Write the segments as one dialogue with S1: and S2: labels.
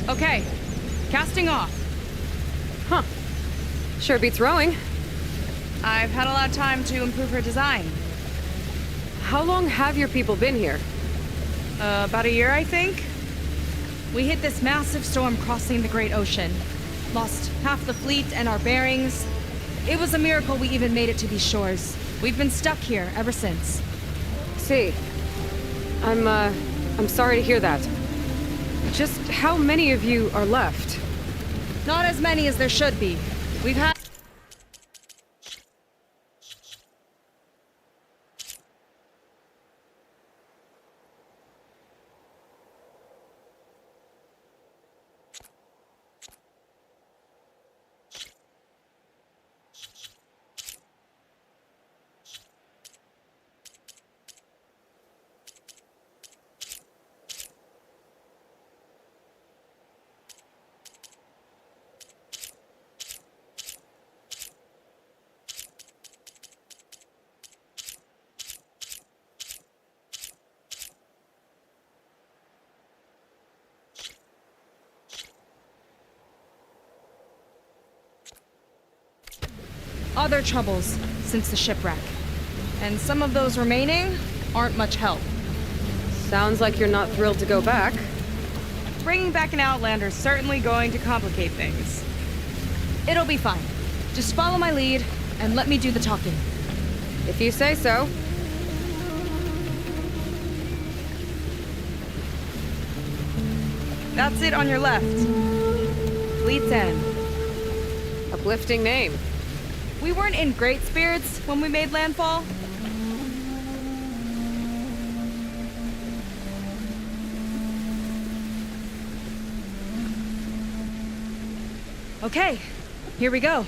S1: Okay, casting off.
S2: Huh. Sure beats rowing.
S1: I've had a lot of time to improve her design.
S2: How long have your people been here?
S1: About a year, I think. We hit this massive storm crossing the Great Ocean. Lost half the fleet and our bearings. It was a miracle we even made it to these shores. We've been stuck here ever since.
S2: See. I'm sorry to hear that. Just how many of you are left?
S1: Not as many as there should be. We've had... other troubles since the shipwreck. And some of those remaining aren't much help.
S2: Sounds like you're not thrilled to go back.
S1: Bringing back an Outlander's certainly going to complicate things. It'll be fine. Just follow my lead and let me do the talking.
S2: If you say so.
S1: That's it on your left. Fleet's End.
S2: Uplifting name.
S1: We weren't in great spirits when we made landfall. Okay, here we go.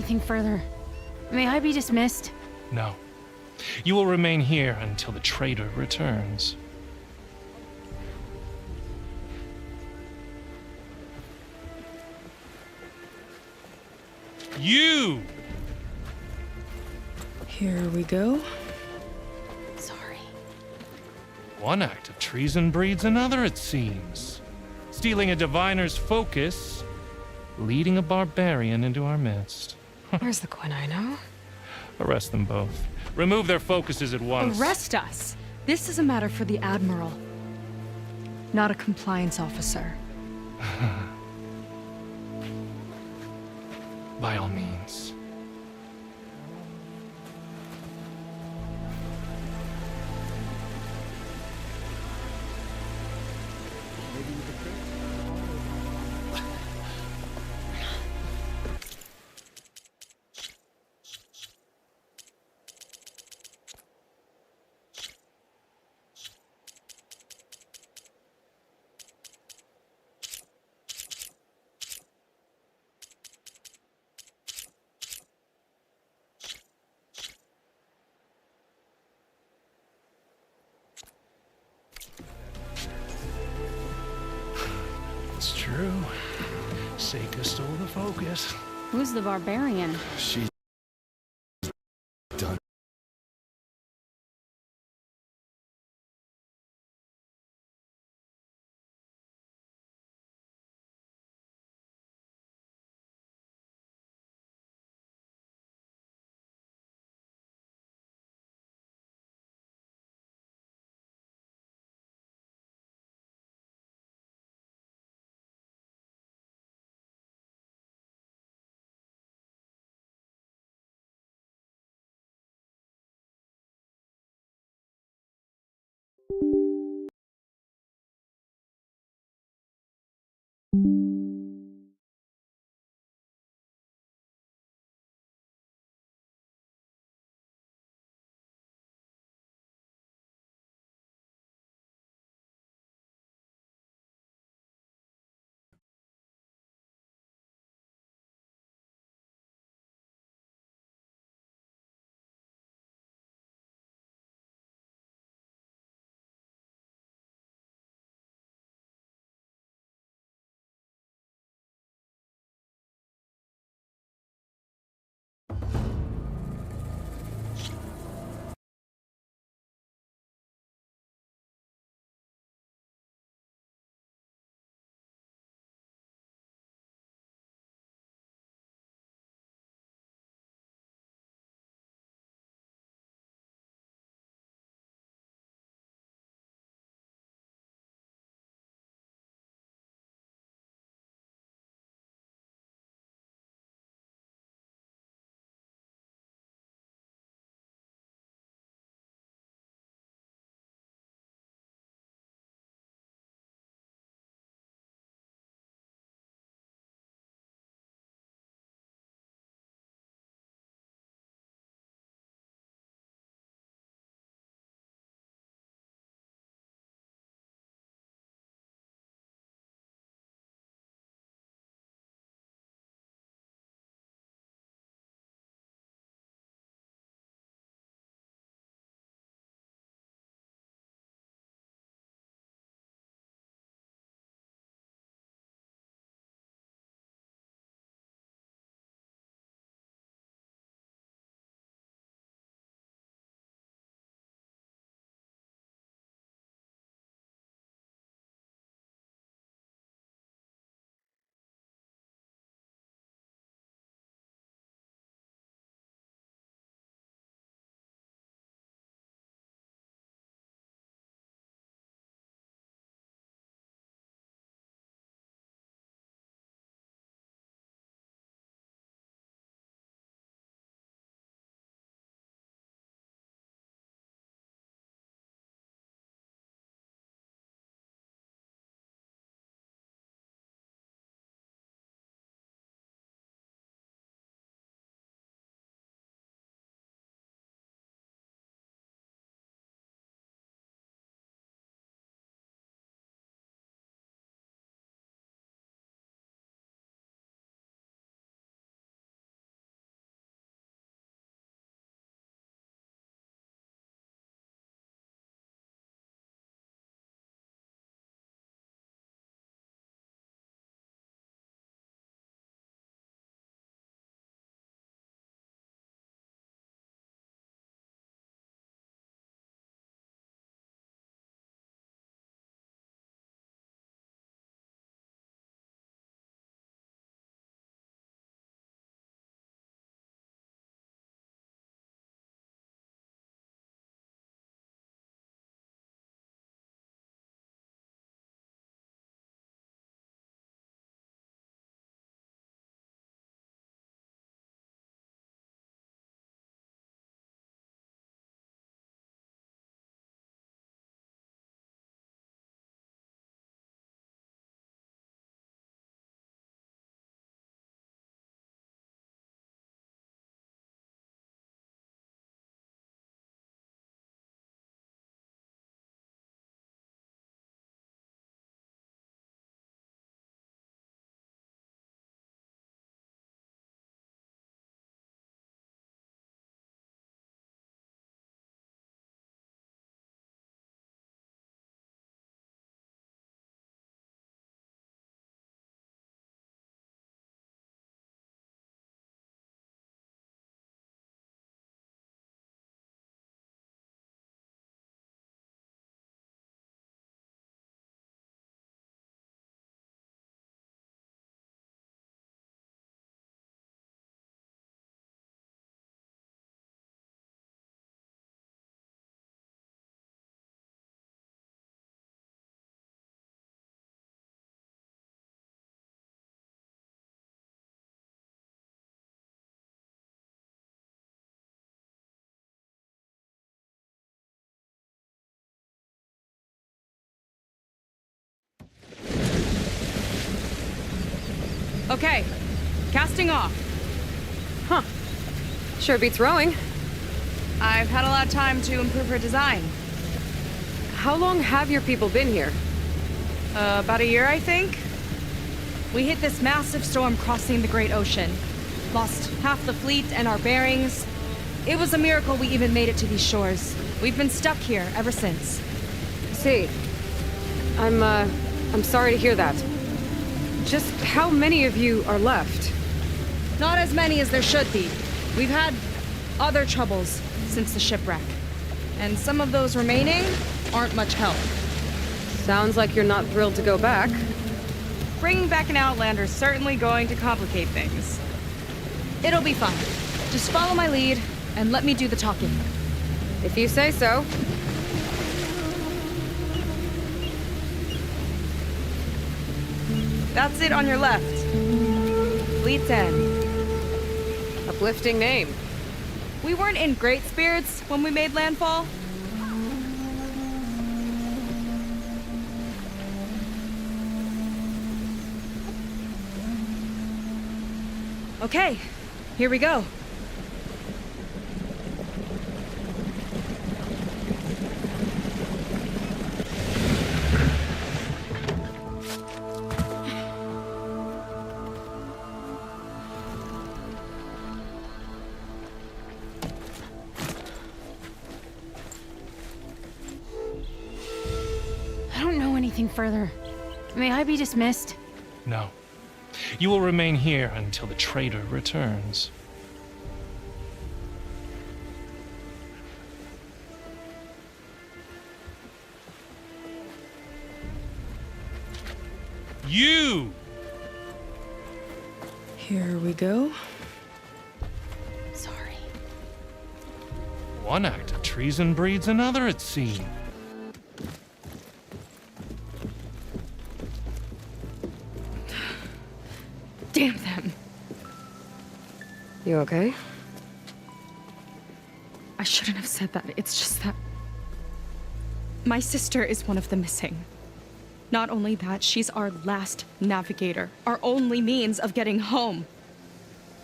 S3: anything further. May I be dismissed?
S4: No. You will remain here until the traitor returns. You!
S2: Here we go.
S3: Sorry.
S4: One act of treason breeds another, it seems. Stealing a diviner's focus, leading a barbarian into our midst.
S2: Where's the quinino?
S4: Arrest them both. Remove their focuses at once.
S1: Arrest us! This is a matter for the Admiral, not a compliance officer.
S4: By all means. It's true. Seika stole the focus.
S3: Who's the barbarian?
S5: She
S1: Okay, casting off.
S2: Huh. Sure beats rowing.
S1: I've had a lot of time to improve her design.
S2: How long have your people been here?
S1: About a year, I think. We hit this massive storm crossing the Great Ocean. Lost half the fleet and our bearings. It was a miracle we even made it to these shores. We've been stuck here ever since.
S2: See, I'm sorry to hear that. Just how many of you are left?
S1: Not as many as there should be. We've had other troubles since the shipwreck. And some of those remaining aren't much help.
S2: Sounds like you're not thrilled to go back.
S1: Bringing back an Outlander is certainly going to complicate things. It'll be fine. Just follow my lead and let me do the talking.
S2: If you say so.
S1: That's it on your left. Fleet's End.
S2: Uplifting name.
S1: We weren't in great spirits when we made landfall. Okay, here we go.
S3: I don't know anything further. May I be dismissed?
S4: No. You will remain here until the traitor returns. You!
S1: Here we go.
S3: Sorry.
S4: One act of treason breeds another, it seems.
S1: Damn them.
S2: You okay?
S1: I shouldn't have said that. It's just that my sister is one of the missing. Not only that, she's our last navigator, our only means of getting home.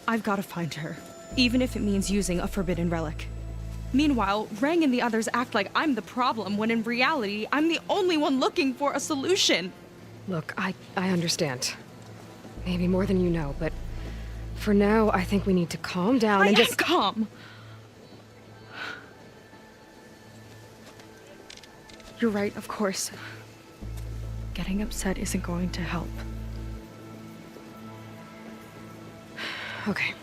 S1: I've got to find her, even if it means using a forbidden relic. Meanwhile, Rang and the others act like I'm the problem, when in reality, I'm the only one looking for a solution.
S2: Look, I understand. Maybe more than you know, but for now, I think we need to calm down
S1: I
S2: and
S1: am
S2: just...
S1: calm. You're right, of course. Getting upset isn't going to help.
S2: Okay.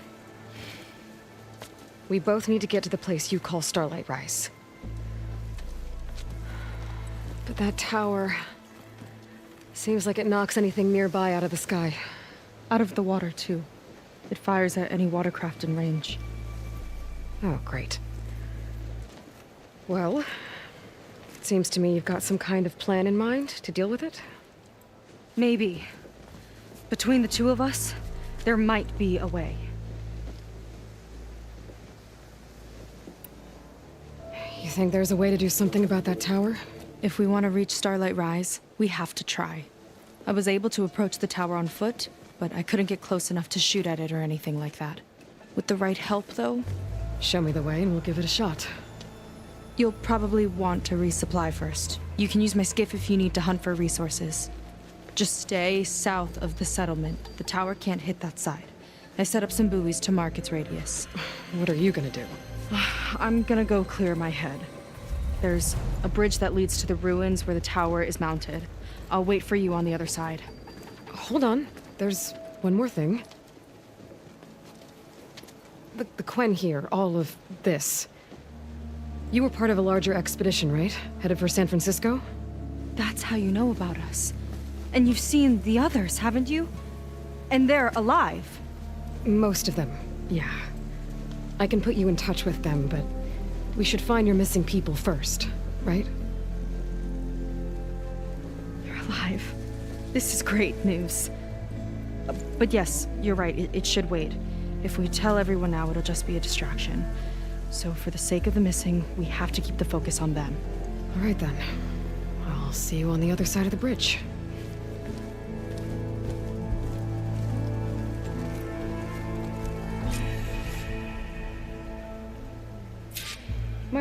S2: We both need to get to the place you call Starlight Rise. But that tower... seems like it knocks anything nearby out of the sky.
S1: Out of the water, too. It fires at any watercraft in range.
S2: Oh, great. Well, it seems to me you've got some kind of plan in mind to deal with it.
S1: Maybe. Between the two of us, there might be a way.
S2: You think there's a way to do something about that tower?
S1: If we want to reach Starlight Rise, we have to try. I was able to approach the tower on foot, but I couldn't get close enough to shoot at it or anything like that. With the right help, though,
S2: Show me the way and we'll give it a shot.
S1: you'll probably want to resupply first. You can use my skiff if you need to hunt for resources. Just stay south of the settlement. The tower can't hit that side. I set up some buoys to mark its radius.
S2: What are you gonna do?
S1: I'm gonna go clear my head. There's a bridge that leads to the ruins where the tower is mounted. I'll wait for you on the other side.
S2: Hold on. There's one more thing. The Quen here, all of this. You were part of a larger expedition, right? Headed for San Francisco?
S1: That's how you know about us. And you've seen the others, haven't you? And they're alive.
S2: Most of them, yeah. I can put you in touch with them, but we should find your missing people first, right?
S1: They're alive. This is great news. But yes, you're right, it should wait. If we tell everyone now, it'll just be a distraction. So for the sake of the missing, we have to keep the focus on them.
S2: All right then. I'll see you on the other side of the bridge.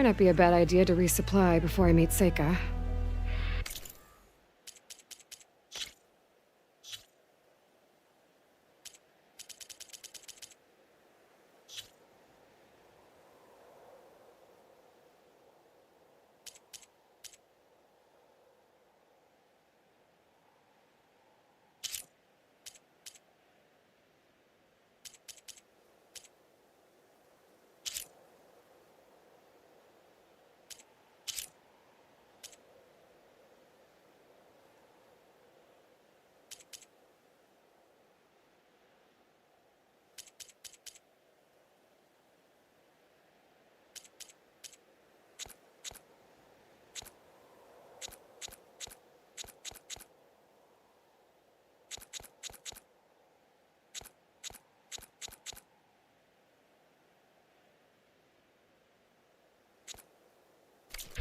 S2: Might not be a bad idea to resupply before I meet Seika.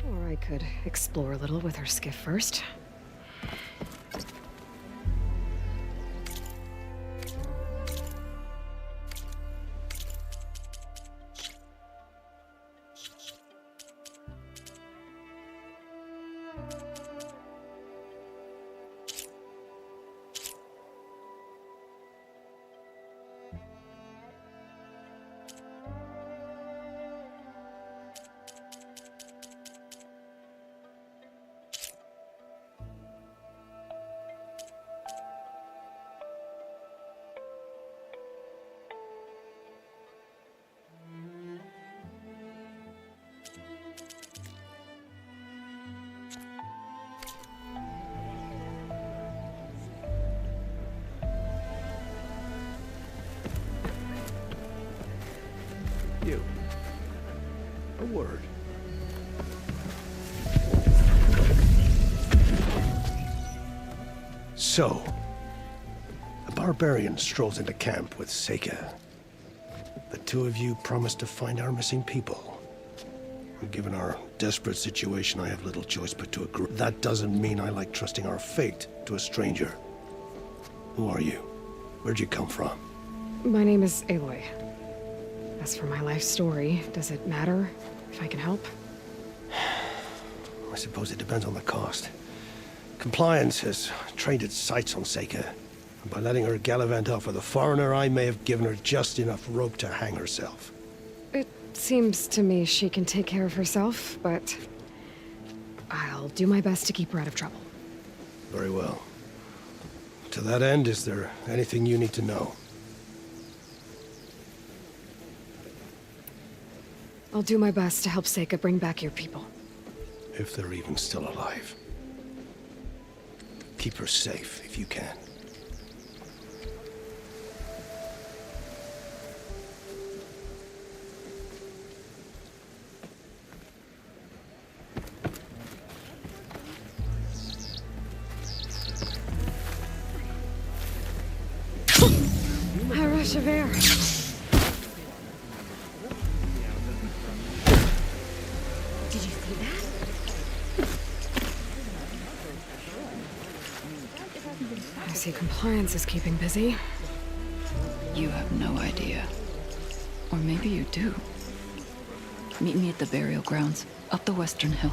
S2: Or I could explore a little with her skiff first.
S5: You. A word. So, a barbarian strolls into camp with Seika. The two of you promised to find our missing people. And given our desperate situation, I have little choice but to agree. That doesn't mean I like trusting our fate to a stranger. Who are you? Where'd you come from?
S2: My name is Aloy. As for my life story, does it matter if I can help?
S5: I suppose it depends on the cost. Compliance has trained its sights on Seika. And by letting her gallivant off with a foreigner, I may have given her just enough rope to hang herself.
S2: It seems to me she can take care of herself, but I'll do my best to keep her out of trouble.
S5: Very well. To that end, is there anything you need to know?
S2: I'll do my best to help Seika bring back your people.
S5: If they're even still alive. Keep her safe if you can.
S2: A rush of air. Did you see that? I see compliance is keeping busy.
S6: You have no idea. Or maybe you do. Meet me at the burial grounds, up the western hill.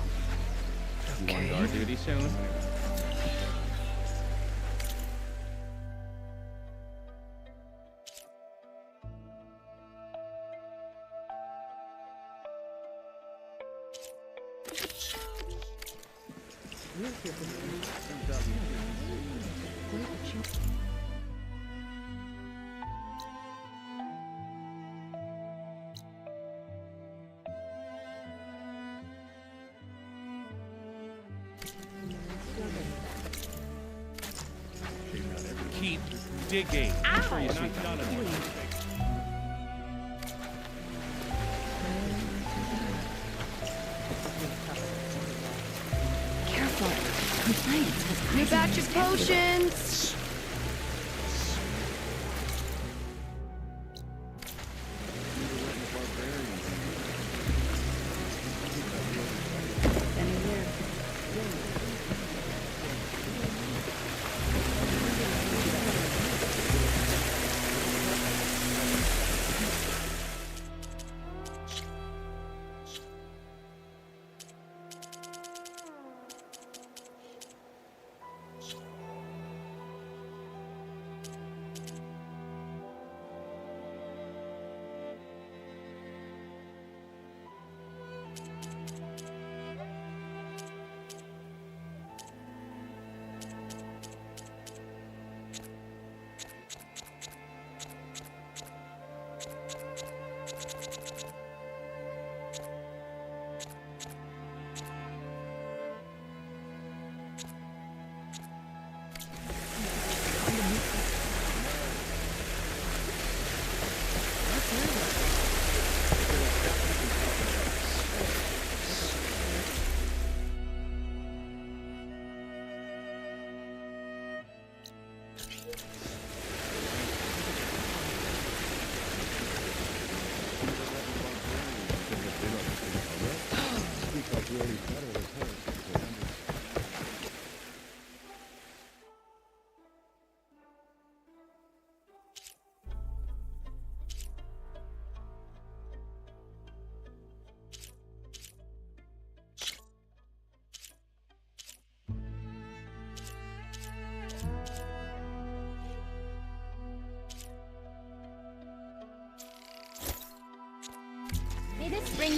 S4: Okay. Guard duty soon. Keep digging. Ow. You're not done it.
S6: Careful. Compliance has
S1: New batch of potions!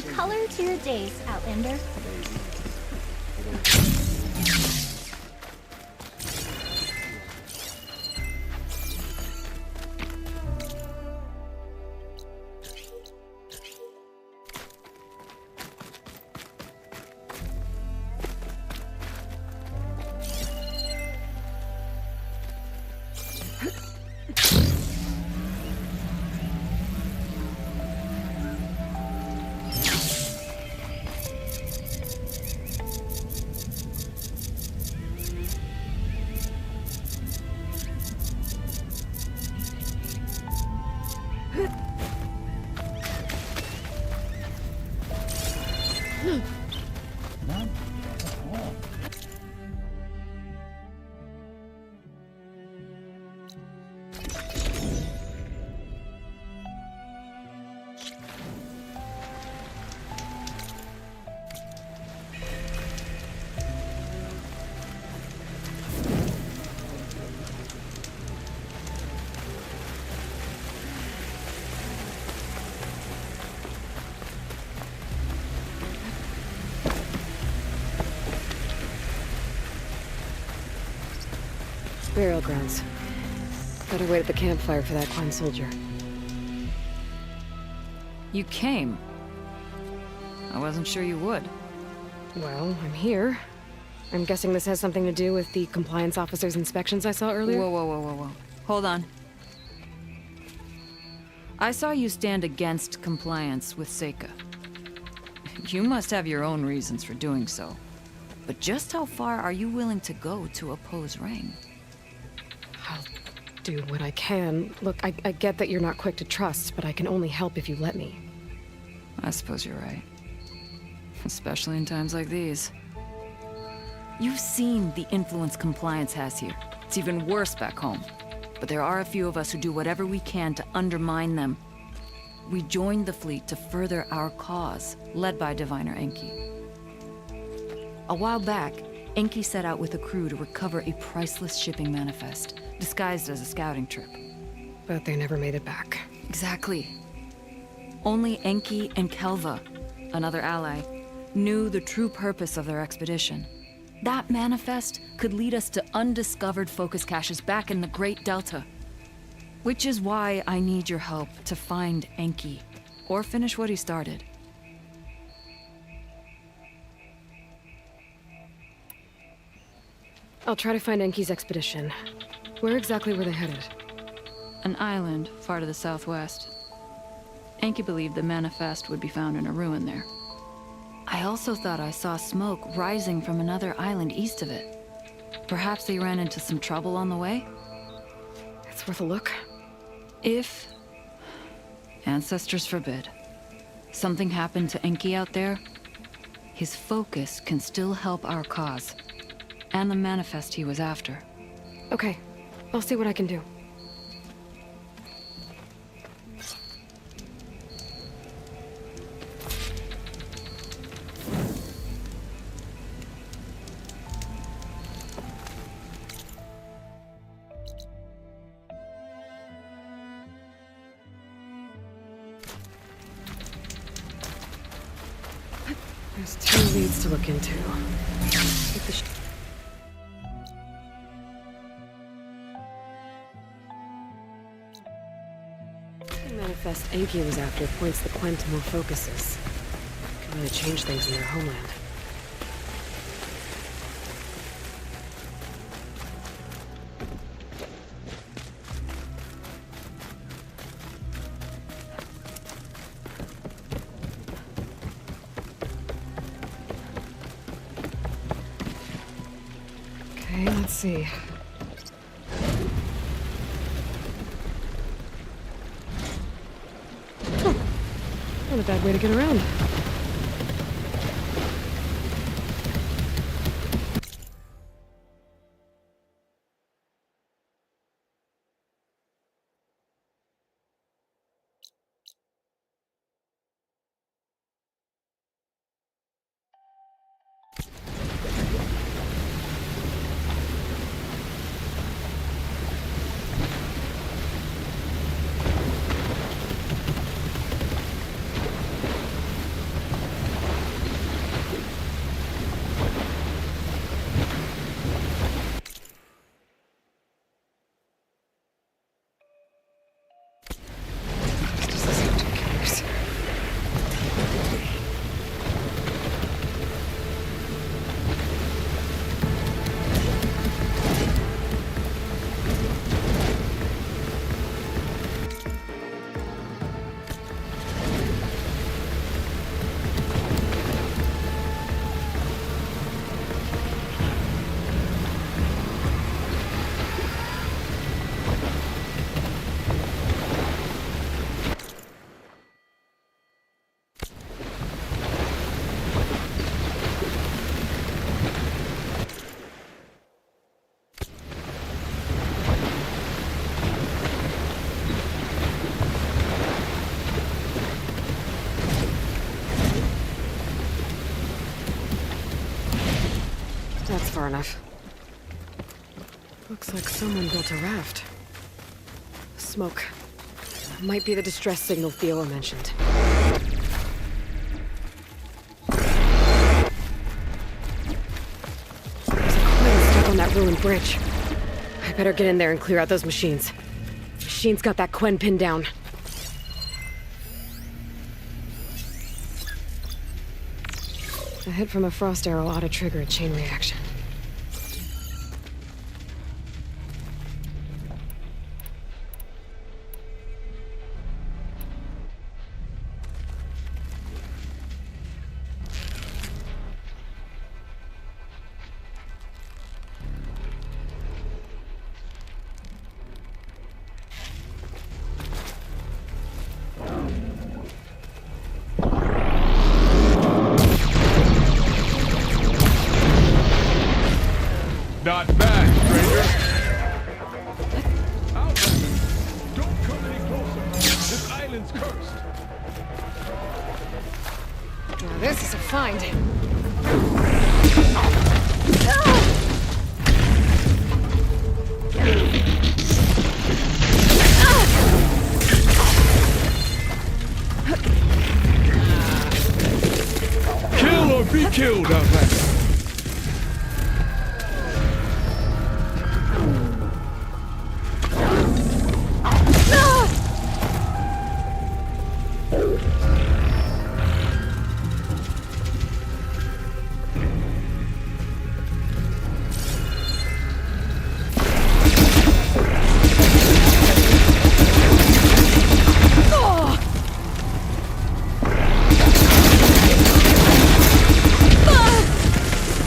S7: bring color to your days, Outlander.
S2: Burial grounds. Better wait at the campfire for that Quen soldier.
S6: You came. I wasn't sure you would.
S2: Well, I'm here. I'm guessing this has something to do with the compliance officer's inspections I saw earlier?
S6: Whoa. Hold on. I saw you stand against compliance with Seika. You must have your own reasons for doing so. But just how far are you willing to go to oppose Rang?
S2: I'll do what I can. Look, I get that you're not quick to trust, but I can only help if you let me.
S6: I suppose you're right. Especially in times like these. You've seen the influence compliance has here. It's even worse back home. But there are a few of us who do whatever we can to undermine them. We joined the fleet to further our cause, led by Diviner Enki. A while back, Enki set out with a crew to recover a priceless shipping manifest, disguised as a scouting trip.
S2: But they never made it back.
S6: Exactly. Only Enki and Kelva, another ally, knew the true purpose of their expedition. That manifest could lead us to undiscovered focus caches back in the Great Delta. Which is why I need your help to find Enki, or finish what he started.
S2: I'll try to find Enki's expedition. Where exactly were they headed?
S6: An island far to the southwest. Enki believed the manifest would be found in a ruin there. I also thought I saw smoke rising from another island east of it. Perhaps they ran into some trouble on the way?
S2: It's worth a look.
S6: If, ancestors forbid, something happened to Enki out there, his focus can still help our cause, and the manifest he was after.
S2: Okay, I'll see what I can do. There's 2 leads to look into. Keep the The manifest Enki was after points the Quen to more focuses. Could really change things in their homeland. Okay, let's see. Not a bad way to get around. far enough. Looks like someone built a raft. Smoke. Might be the distress signal Theo mentioned. There's a coil stuck on that ruined bridge. I better get in there and clear out those machines. Machine's got that Quen pinned down. A hit from a frost arrow ought to trigger a chain reaction.
S8: Not bad, stranger. Outlander, don't come any closer. This island's cursed.
S2: Now this is a find.
S8: Kill or be killed, Outlander.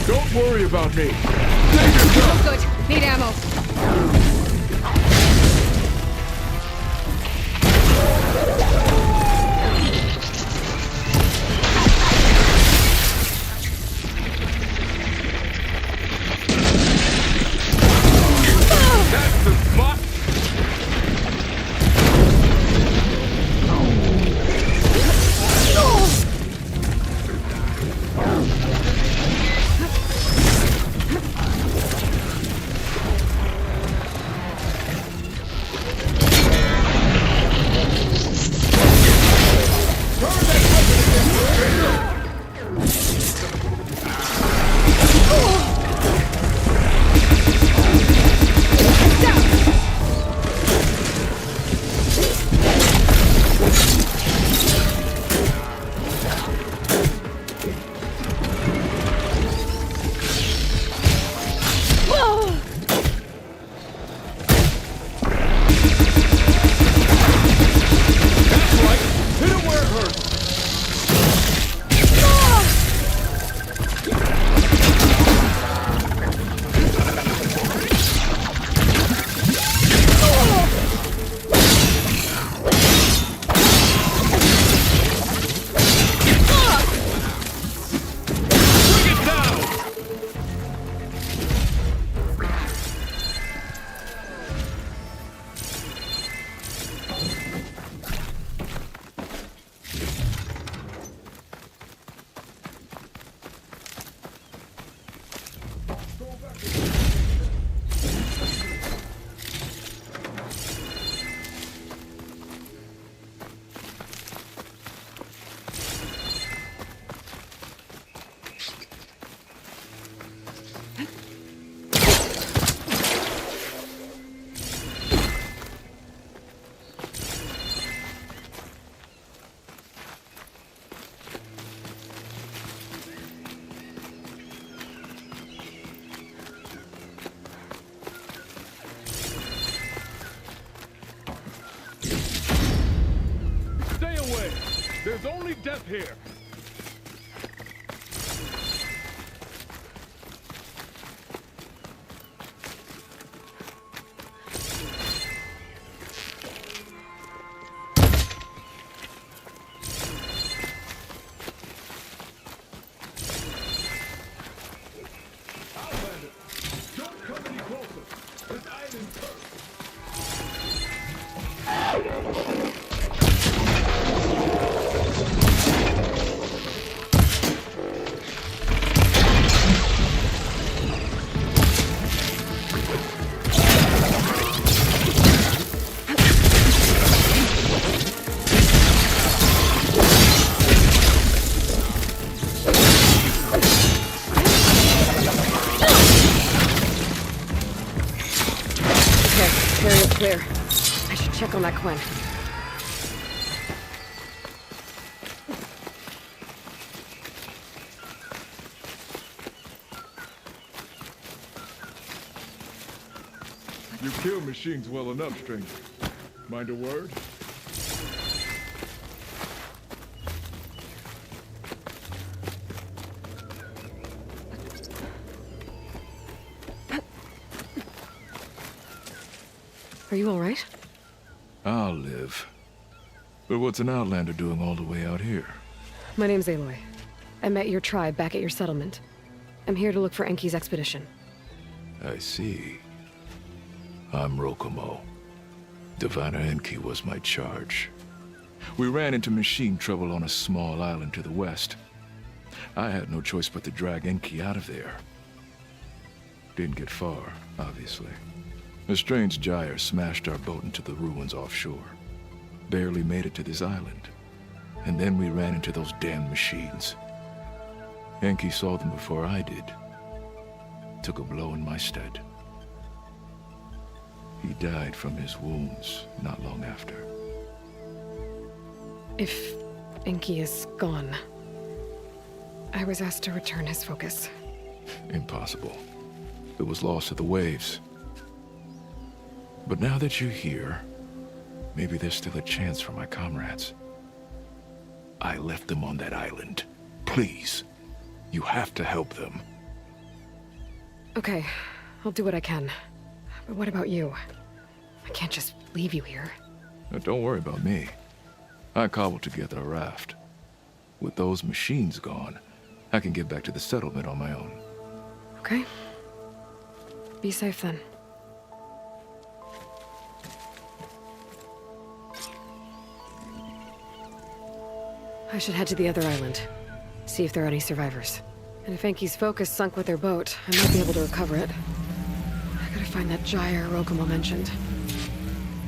S8: Don't worry about me. Save yourself.
S2: Good. Need ammo.
S8: That's the spot. Stay away. There's only death here. Outlander, don't come any closer. This island's cursed.
S2: Quinn.
S8: You kill machines well enough, stranger. Mind a word?
S2: Are you all right?
S8: I'll live. But what's an outlander doing all the way out here?
S2: My name's Aloy. I met your tribe back at your settlement. I'm here to look for Enki's expedition.
S8: I see. I'm Rokomo. Diviner Enki was my charge. We ran into machine trouble on a small island to the west. I had no choice but to drag Enki out of there. Didn't get far, obviously. A strange gyre smashed our boat into the ruins offshore. Barely made it to this island. And then we ran into those damn machines. Enki saw them before I did. Took a blow in my stead. He died from his wounds not long after.
S2: If Enki is gone, I was asked to return his focus.
S8: Impossible. It was lost to the waves. But now that you're here, maybe there's still a chance for my comrades. I left them on that island. Please, you have to help them.
S2: Okay, I'll do what I can. But what about you? I can't just leave you here.
S8: Now, don't worry about me. I cobbled together a raft. With those machines gone, I can get back to the settlement on my own.
S2: Okay. Be safe then. I should head to the other island. See if there are any survivors. And if Enki's focus sunk with their boat, I might be able to recover it. I gotta find that gyre Rokomo mentioned.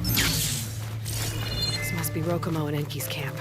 S2: This must be Rokomo and Enki's camp.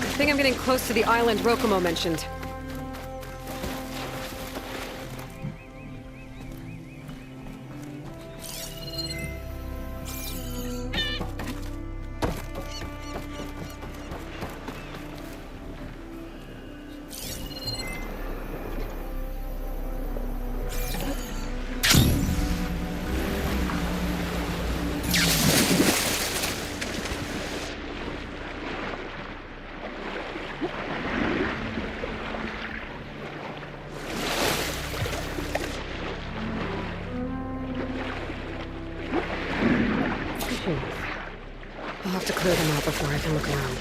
S2: I think I'm getting close to the island Rokomo mentioned. I'll have to clear them out before I can look around.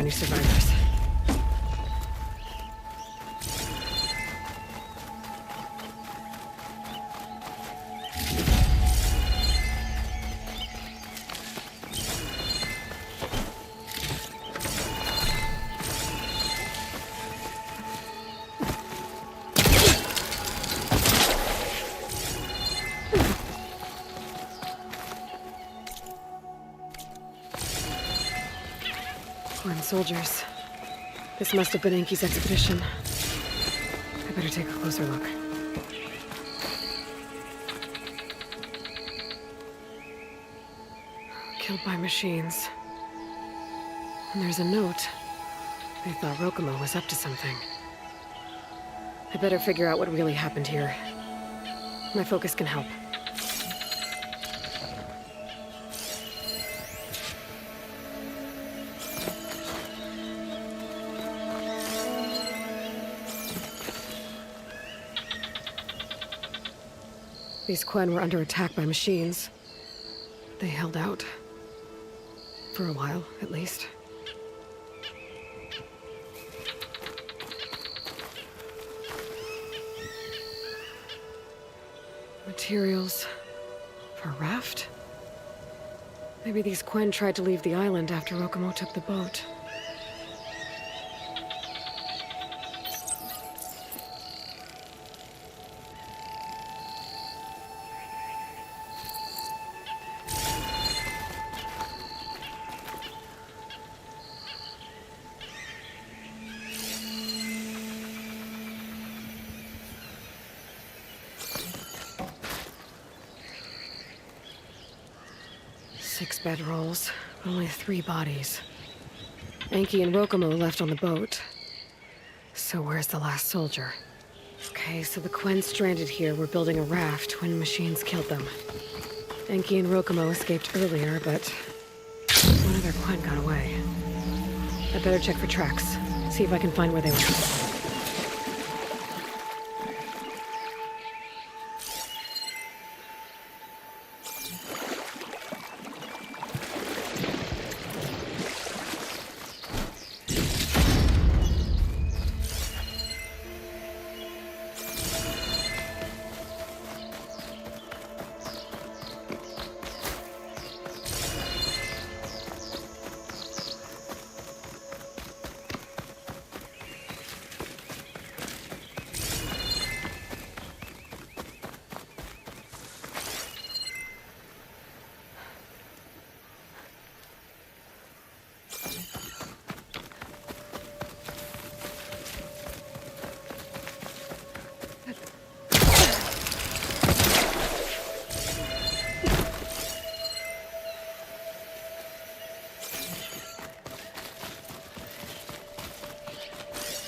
S2: for any survivors. Foreign soldiers. This must have been Enki's expedition. I better take a closer look. Killed by machines. And there's a note. They thought Rokumo was up to something. I better figure out what really happened here. My focus can help. These Quen were under attack by machines. They held out. For a while, at least. Materials for a raft? Maybe these Quen tried to leave the island after Rokumo took the boat. Six bedrolls, only 3 bodies. Enki and Rokumo left on the boat. So where's the last soldier? Okay, so the Quen stranded here were building a raft when machines killed them. Enki and Rokumo escaped earlier, but one of their Quen got away. I better check for tracks, see if I can find where they went.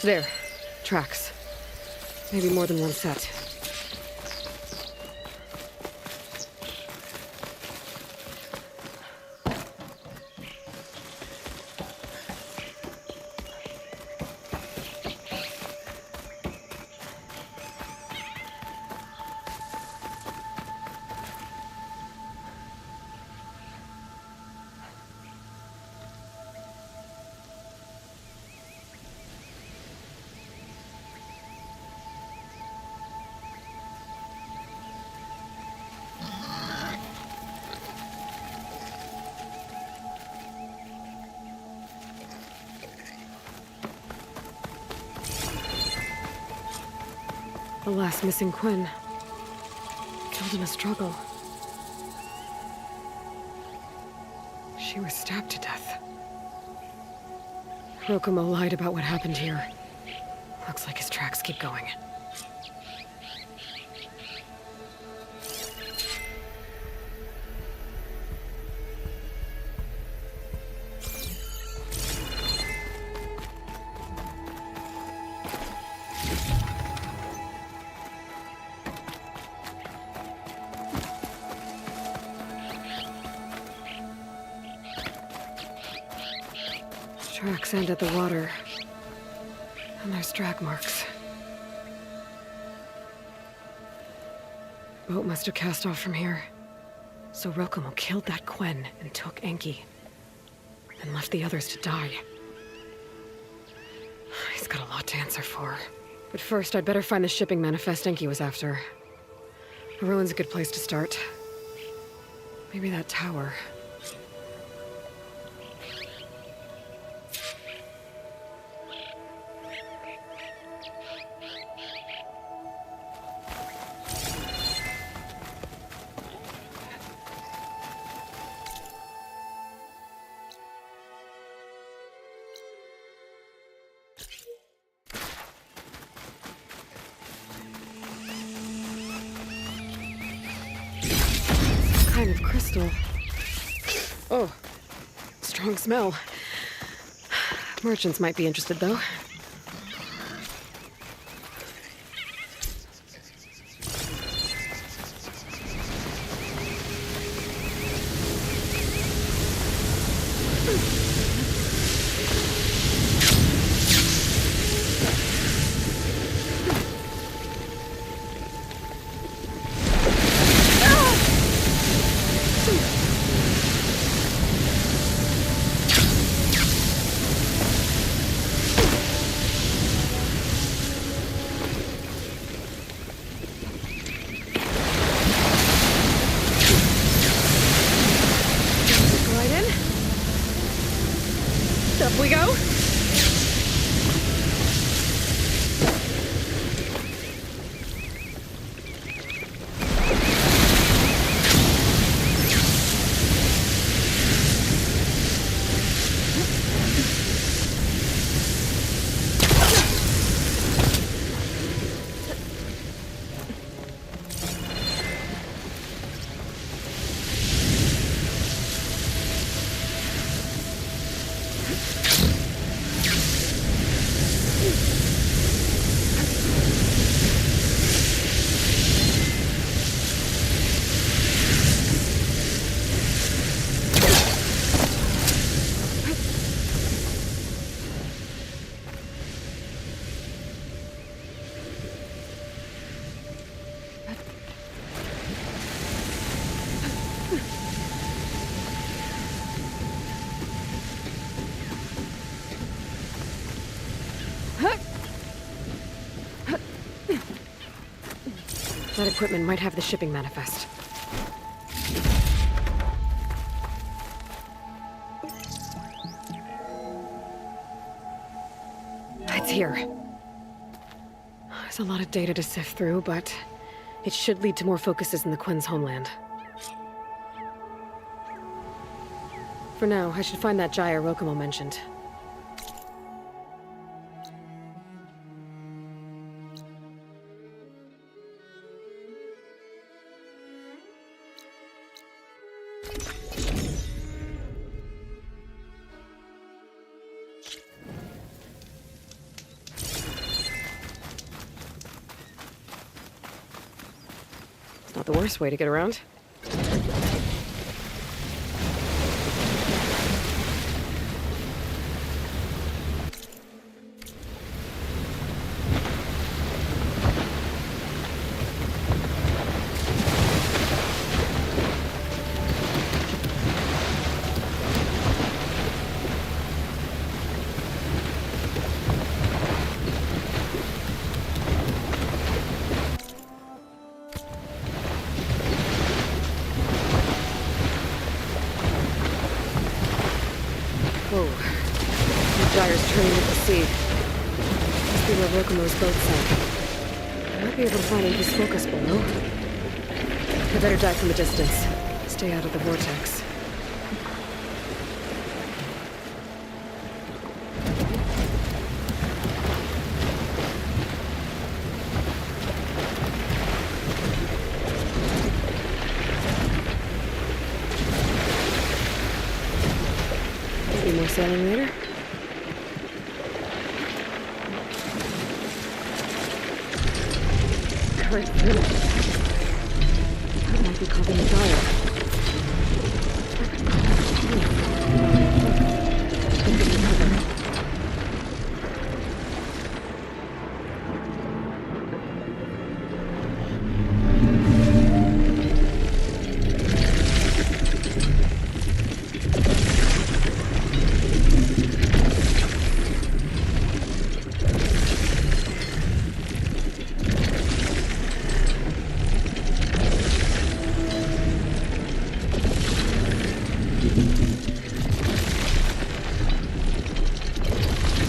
S2: There. Tracks. Maybe more than one set. The last missing Quen. Killed in a struggle. She was stabbed to death. Rokumo lied about what happened here. Looks like his tracks keep going. Tracks end at the water. And there's drag marks. Boat must have cast off from here. So Rokumo killed that Quen and took Enki. And left the others to die. He's got a lot to answer for. But first, I'd better find the shipping manifest Enki was after. A ruin's a good place to start. Maybe that tower. Kind of crystal. Oh, strong smell. Merchants might be interested, though. Up we go. That equipment might have the shipping manifest. It's here. There's a lot of data to sift through, but it should lead to more focuses in the Quen's homeland. For now, I should find that gyre Rokumo mentioned. Not the worst way to get around. Whoa. The gyre's turning with the sea. Must be where Rokumo's boat sank. I might be able to find his focus below. I better dive from a distance. Stay out of the vortex. Maybe more sailing later? Current fluid. That might be causing a gyre.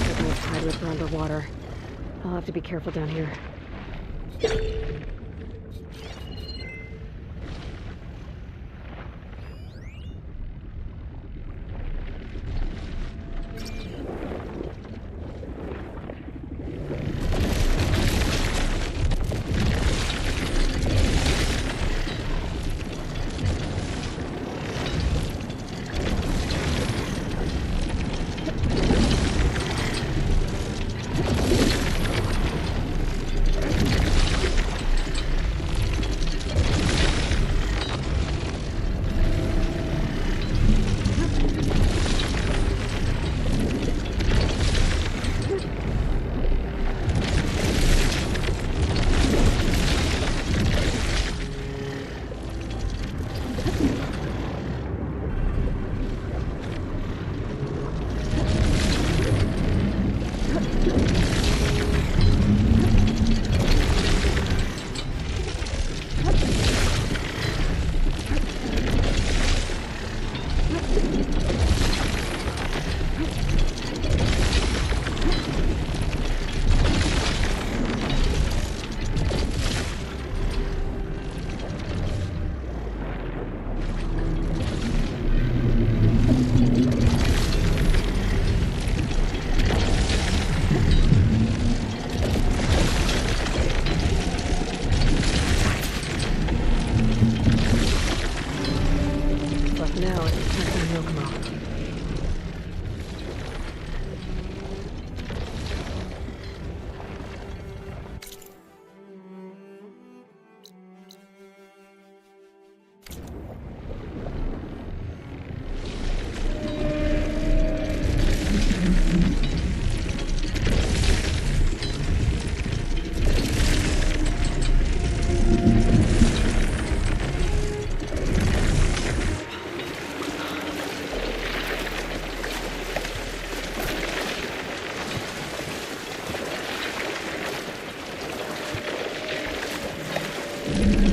S2: Everyone's tied with underwater. I'll have to be careful down here.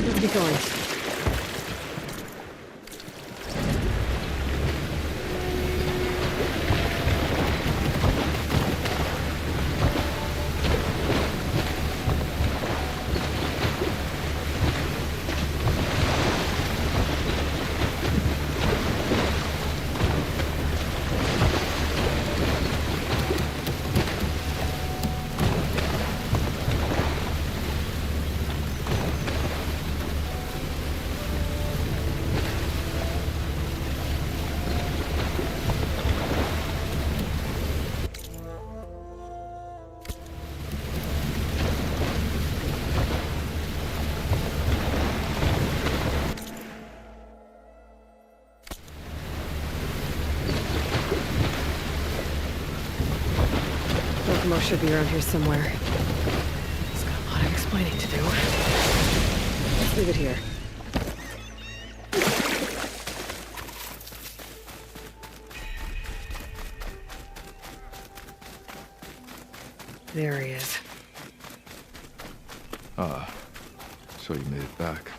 S2: Let's get going. Mo should be around here somewhere. He's got a lot of explaining to do. Let's leave it here. There he is.
S8: Ah, so you made it back.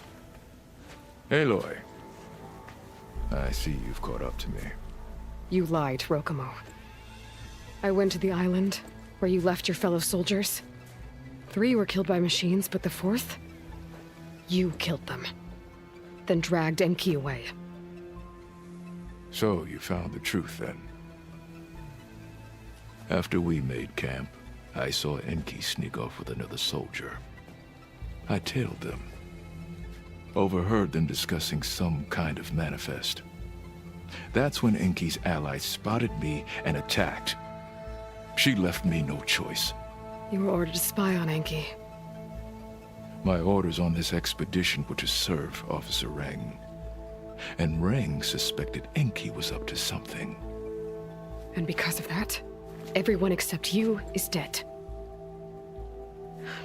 S8: Aloy. I see you've caught up to me.
S2: You lied, Rokumo. I went to the island where you left your fellow soldiers. 3 were killed by machines, but the 4th? You killed them. Then dragged Enki away.
S8: So you found the truth then. After we made camp, I saw Enki sneak off with another soldier. I tailed them. Overheard them discussing some kind of manifest. That's when Enki's allies spotted me and attacked. She left me no choice.
S2: You were ordered to spy on Enki.
S8: My orders on this expedition were to serve Officer Reng. And Reng suspected Enki was up to something.
S2: And because of that, everyone except you is dead.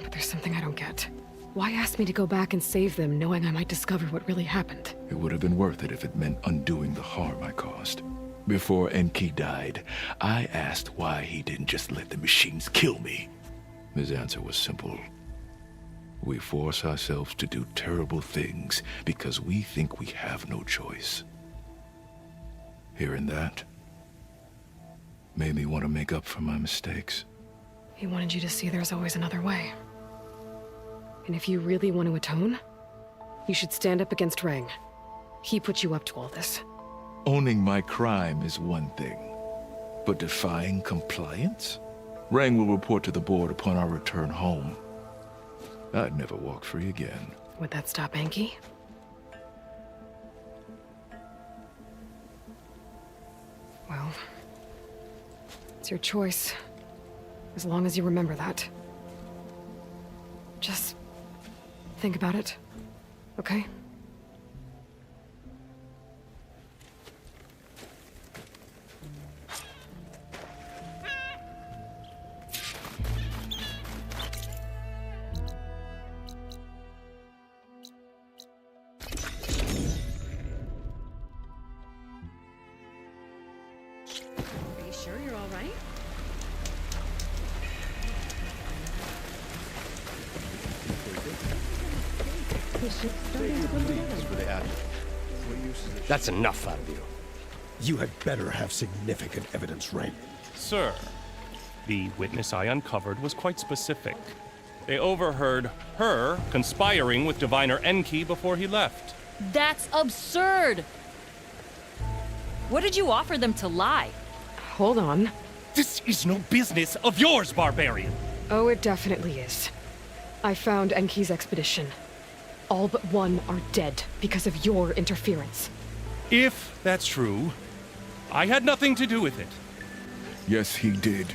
S2: But there's something I don't get. Why ask me to go back and save them, knowing I might discover what really happened?
S8: It would have been worth it if it meant undoing the harm I caused. Before Enki died, I asked why he didn't just let the machines kill me. His answer was simple. We force ourselves to do terrible things because we think we have no choice. Hearing that made me want to make up for my mistakes.
S2: He wanted you to see there's always another way. And if you really want to atone, you should stand up against Rang. He put you up to all this.
S8: Owning my crime is one thing, but defying compliance? Rang will report to the board upon our return home. I'd never walk free again.
S2: Would that stop Enki? Well, it's your choice. As long as you remember that. Just think about it, okay?
S1: Are you sure you're all right?
S5: That's enough out of you. You had better have significant evidence, Rain.
S9: Sir, the witness I uncovered was quite specific. They overheard her conspiring with Diviner Enki before he left.
S6: That's absurd! What did you offer them to lie?
S2: Hold on.
S9: This is no business of yours, barbarian!
S2: Oh, it definitely is. I found Enki's expedition. All but one are dead because of your interference.
S9: If that's true, I had nothing to do with it.
S8: Yes, he did.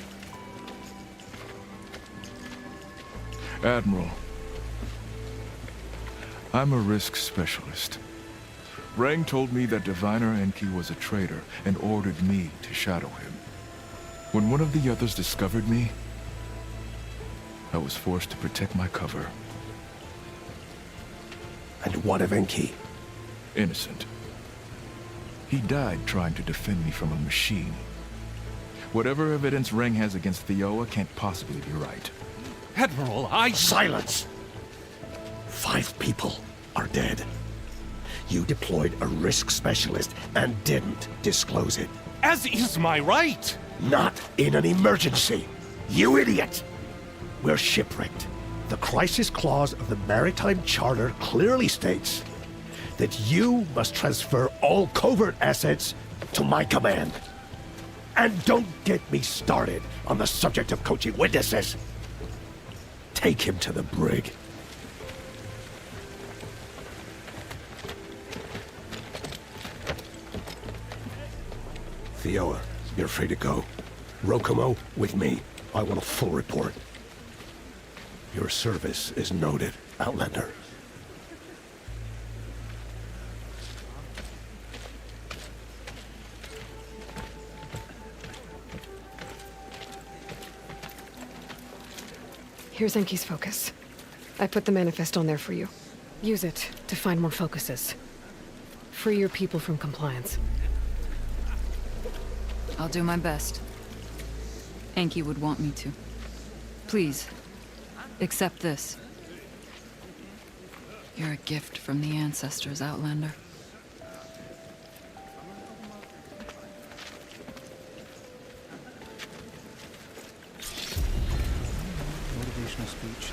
S8: Admiral, I'm a risk specialist. Rang told me that Diviner Enki was a traitor and ordered me to shadow him. When one of the others discovered me, I was forced to protect my cover.
S5: And what of Enki?
S8: Innocent. He died trying to defend me from a machine. Whatever evidence Rang has against Thioa can't possibly be right.
S9: Admiral,
S5: Silence! 5 people are dead. You deployed a risk specialist and didn't disclose it.
S9: As is my right!
S5: Not in an emergency. You idiot! We're shipwrecked. The crisis clause of the Maritime Charter clearly states that you must transfer all covert assets to my command. And don't get me started on the subject of coaching witnesses. Take him to the brig. Thioa, you're free to go. Rokomo, with me. I want a full report. Your service is noted, Outlander.
S2: Here's Enki's focus. I put the manifest on there for you. Use it to find more focuses. Free your people from compliance.
S6: I'll do my best. Enki would want me to. Please, accept this. You're a gift from the ancestors, Outlander.
S10: Motivational speech.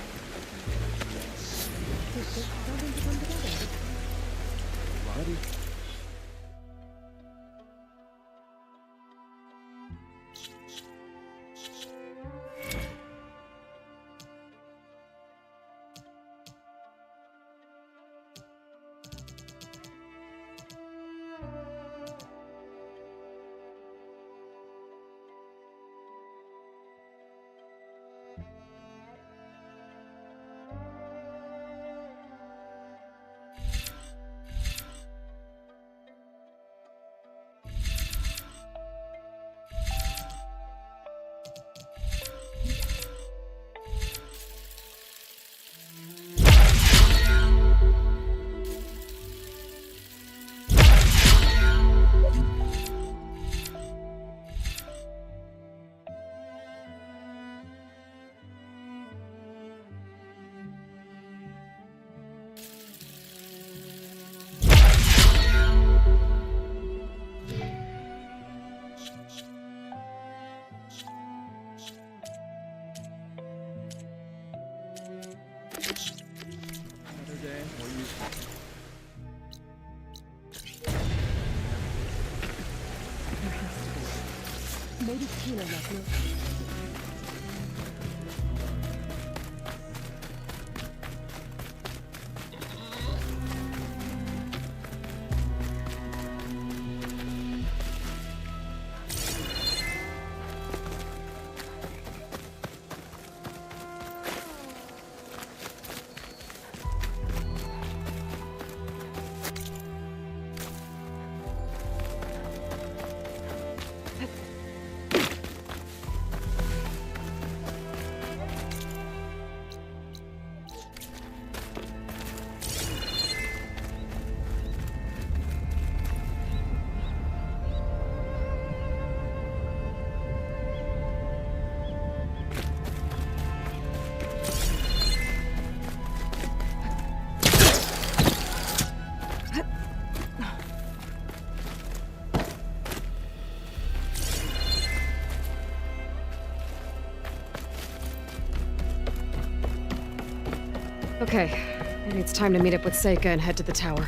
S2: Okay, maybe it's time to meet up with Seika and head to the tower.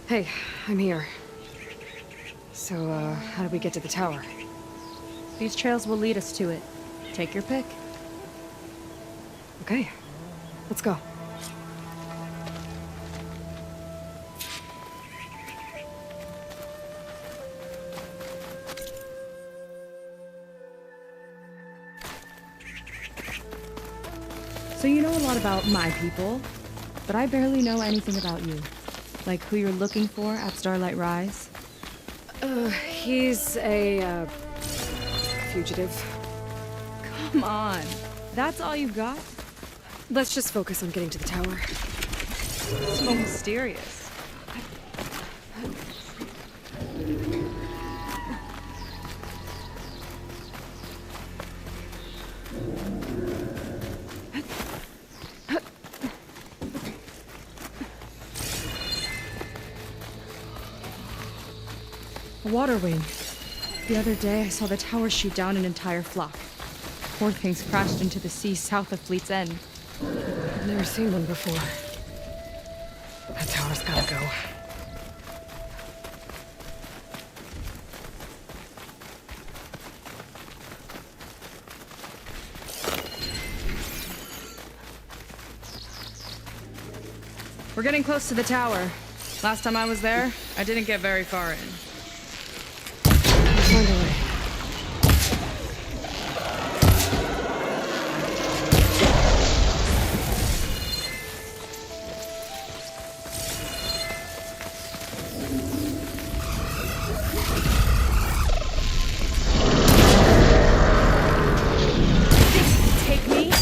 S2: Hey, I'm here. So, how do we get to the tower?
S1: These trails will lead us to it. Take your pick.
S2: Okay, let's go.
S1: So you know a lot about my people, but I barely know anything about you. Like who you're looking for at Starlight Rise.
S2: He's a, fugitive.
S1: Come on. That's all you got?
S2: Let's just focus on getting to the tower.
S1: So mysterious. A water wing. The other day, I saw the tower shoot down an entire flock. Poor things crashed into the sea south of Fleet's End.
S2: I've never seen one before. That tower's gotta go.
S1: We're getting close to the tower. Last time I was there, I didn't get very far in.
S2: Find a way.
S1: Take me?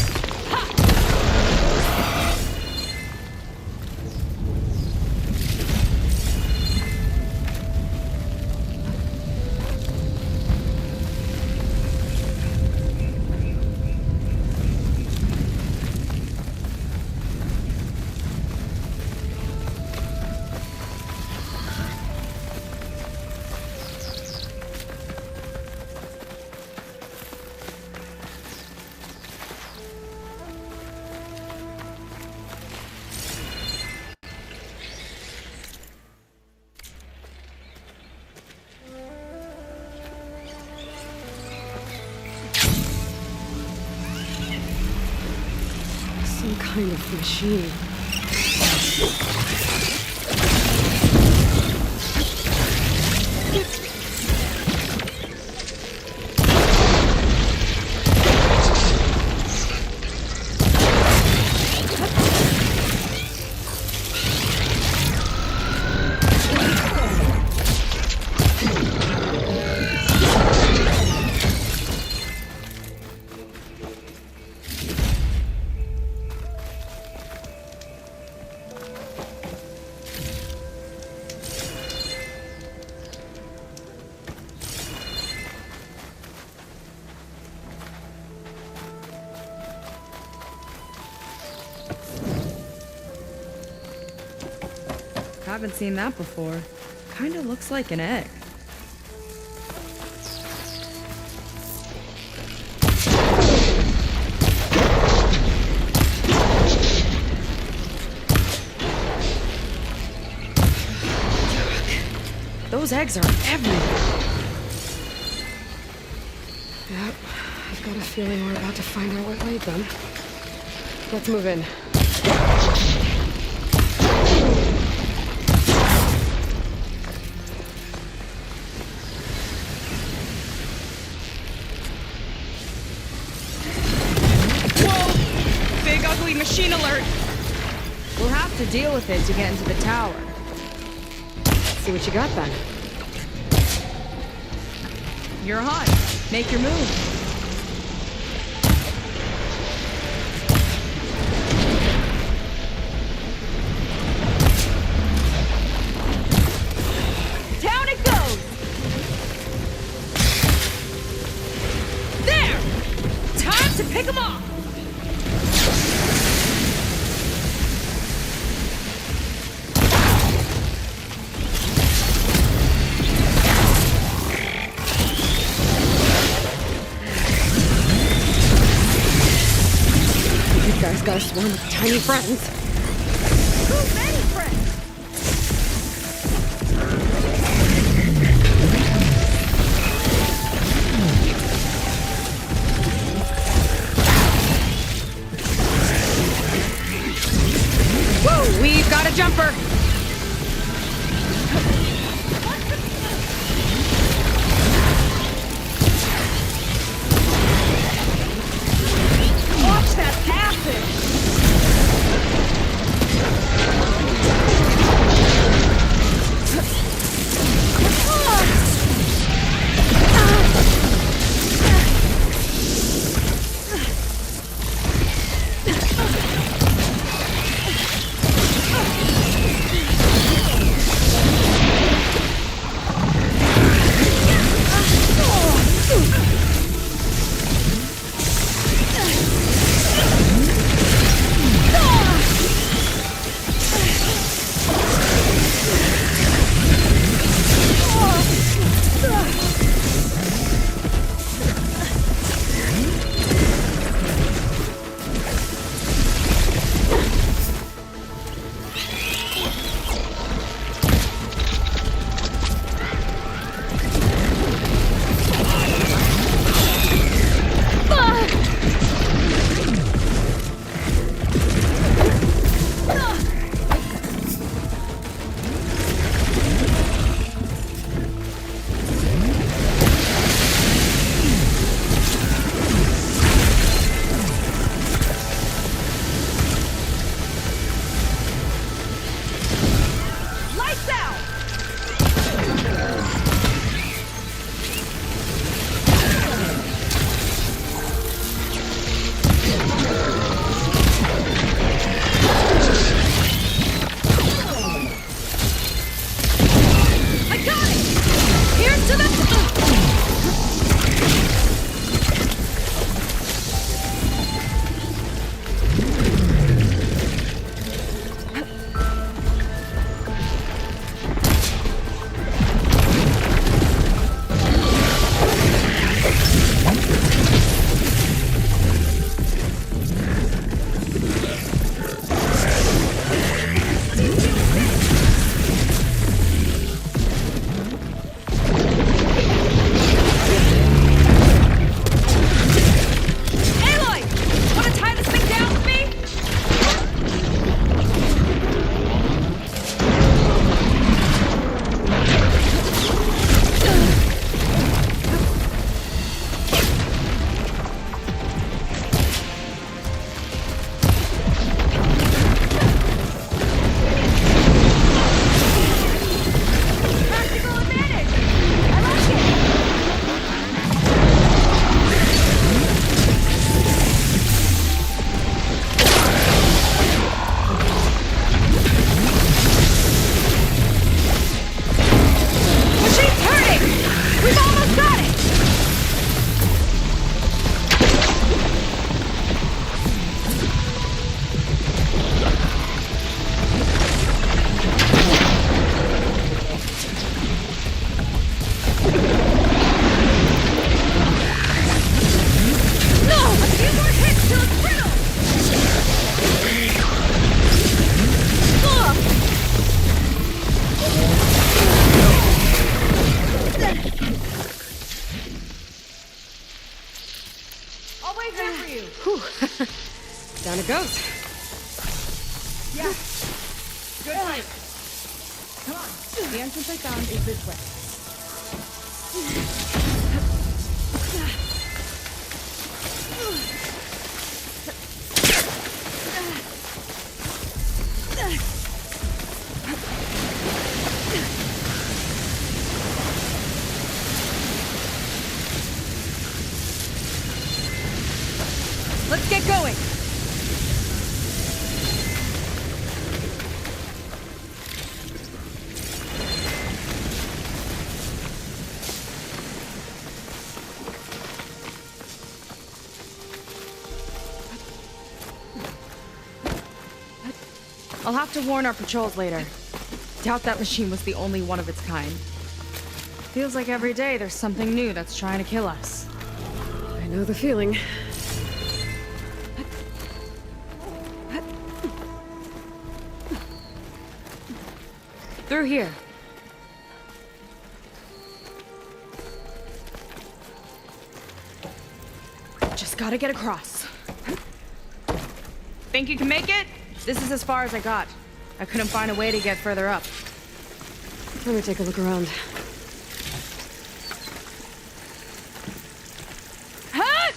S2: Some kind of machine.
S1: Haven't seen that before. Kinda looks like an egg.
S2: Those eggs are everywhere. Yep, I've got a feeling we're about to find out what laid them. Let's move in.
S1: Whoa! Big ugly machine alert! We'll have to deal with it to get into the tower.
S2: See what you got then.
S1: You're hot. Make your move. Down it goes! There! Time to pick 'em off!
S2: You guys got a swarm of tiny friends.
S1: Too many friends!
S2: Whoa, we've got a jumper!
S1: Watch that passage!
S2: goes.
S1: Yeah. Good fight. Come on. The entrance I found is this way. Let's get going. I'll have to warn our patrols later. Doubt that machine was the only one of its kind. Feels like every day there's something new that's trying to kill us.
S2: I know the feeling.
S1: Through here. Just gotta get across. Think you can make it? This is as far as I got. I couldn't find a way to get further up.
S2: Let me take a look around.
S1: Huh?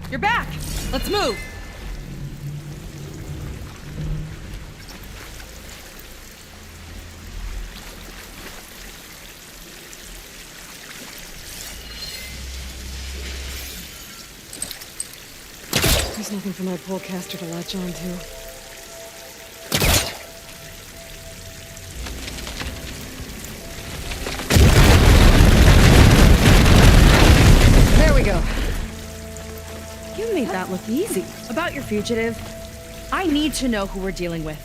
S1: You're back! Let's move!
S2: There's nothing for my polecaster to latch on to. There we go.
S1: You made that look easy. About your fugitive, I need to know who we're dealing with.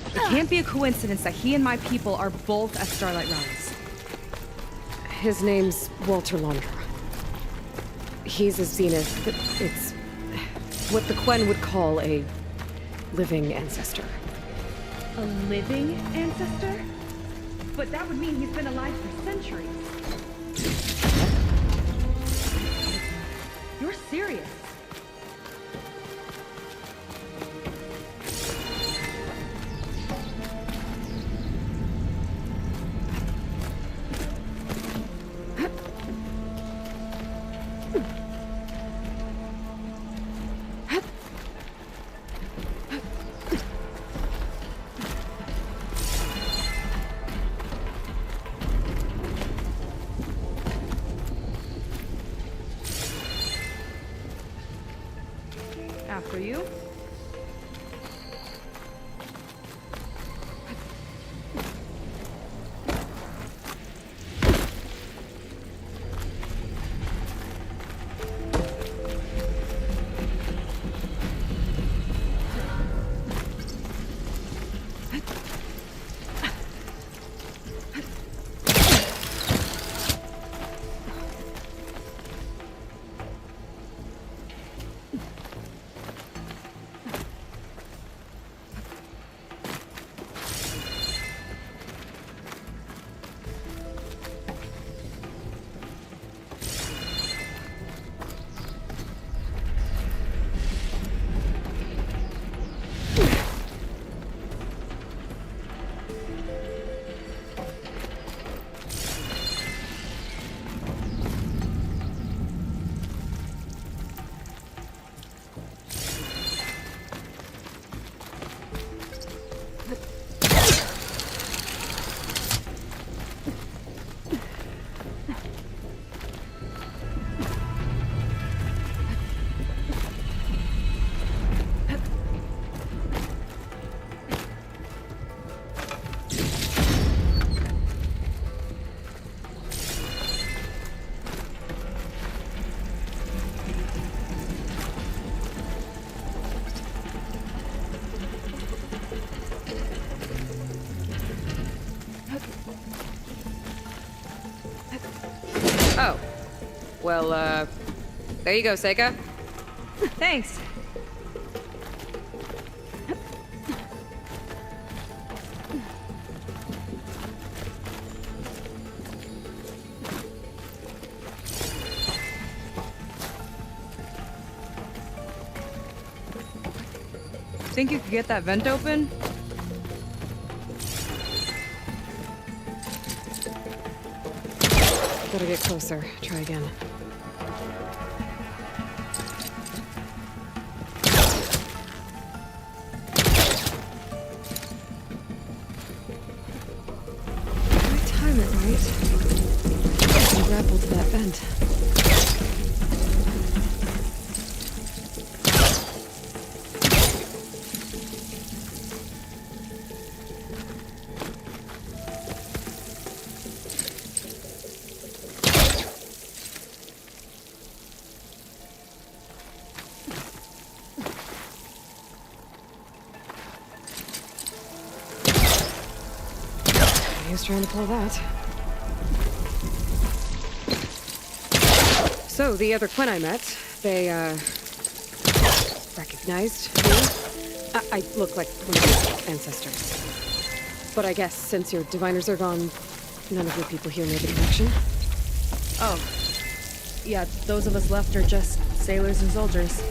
S1: It can't be a coincidence that he and my people are both at Starlight Rise.
S2: His name's Walter Laundra. He's a Zenith, but it's what the Quen would call a living ancestor.
S1: A living ancestor? But that would mean he's been alive for centuries. You're serious? After you.
S2: Well, there you go, Seika.
S1: Thanks. Think you could get that vent open?
S2: Gotta get closer. Try again. I time it right. I can grapple to that vent. He was trying to pull that. So, the other Quinn I met, they, recognized me. I look like one of your ancestors. But I guess since your diviners are gone, none of your people here know the connection.
S1: Oh. Yeah, those of us left are just sailors and soldiers.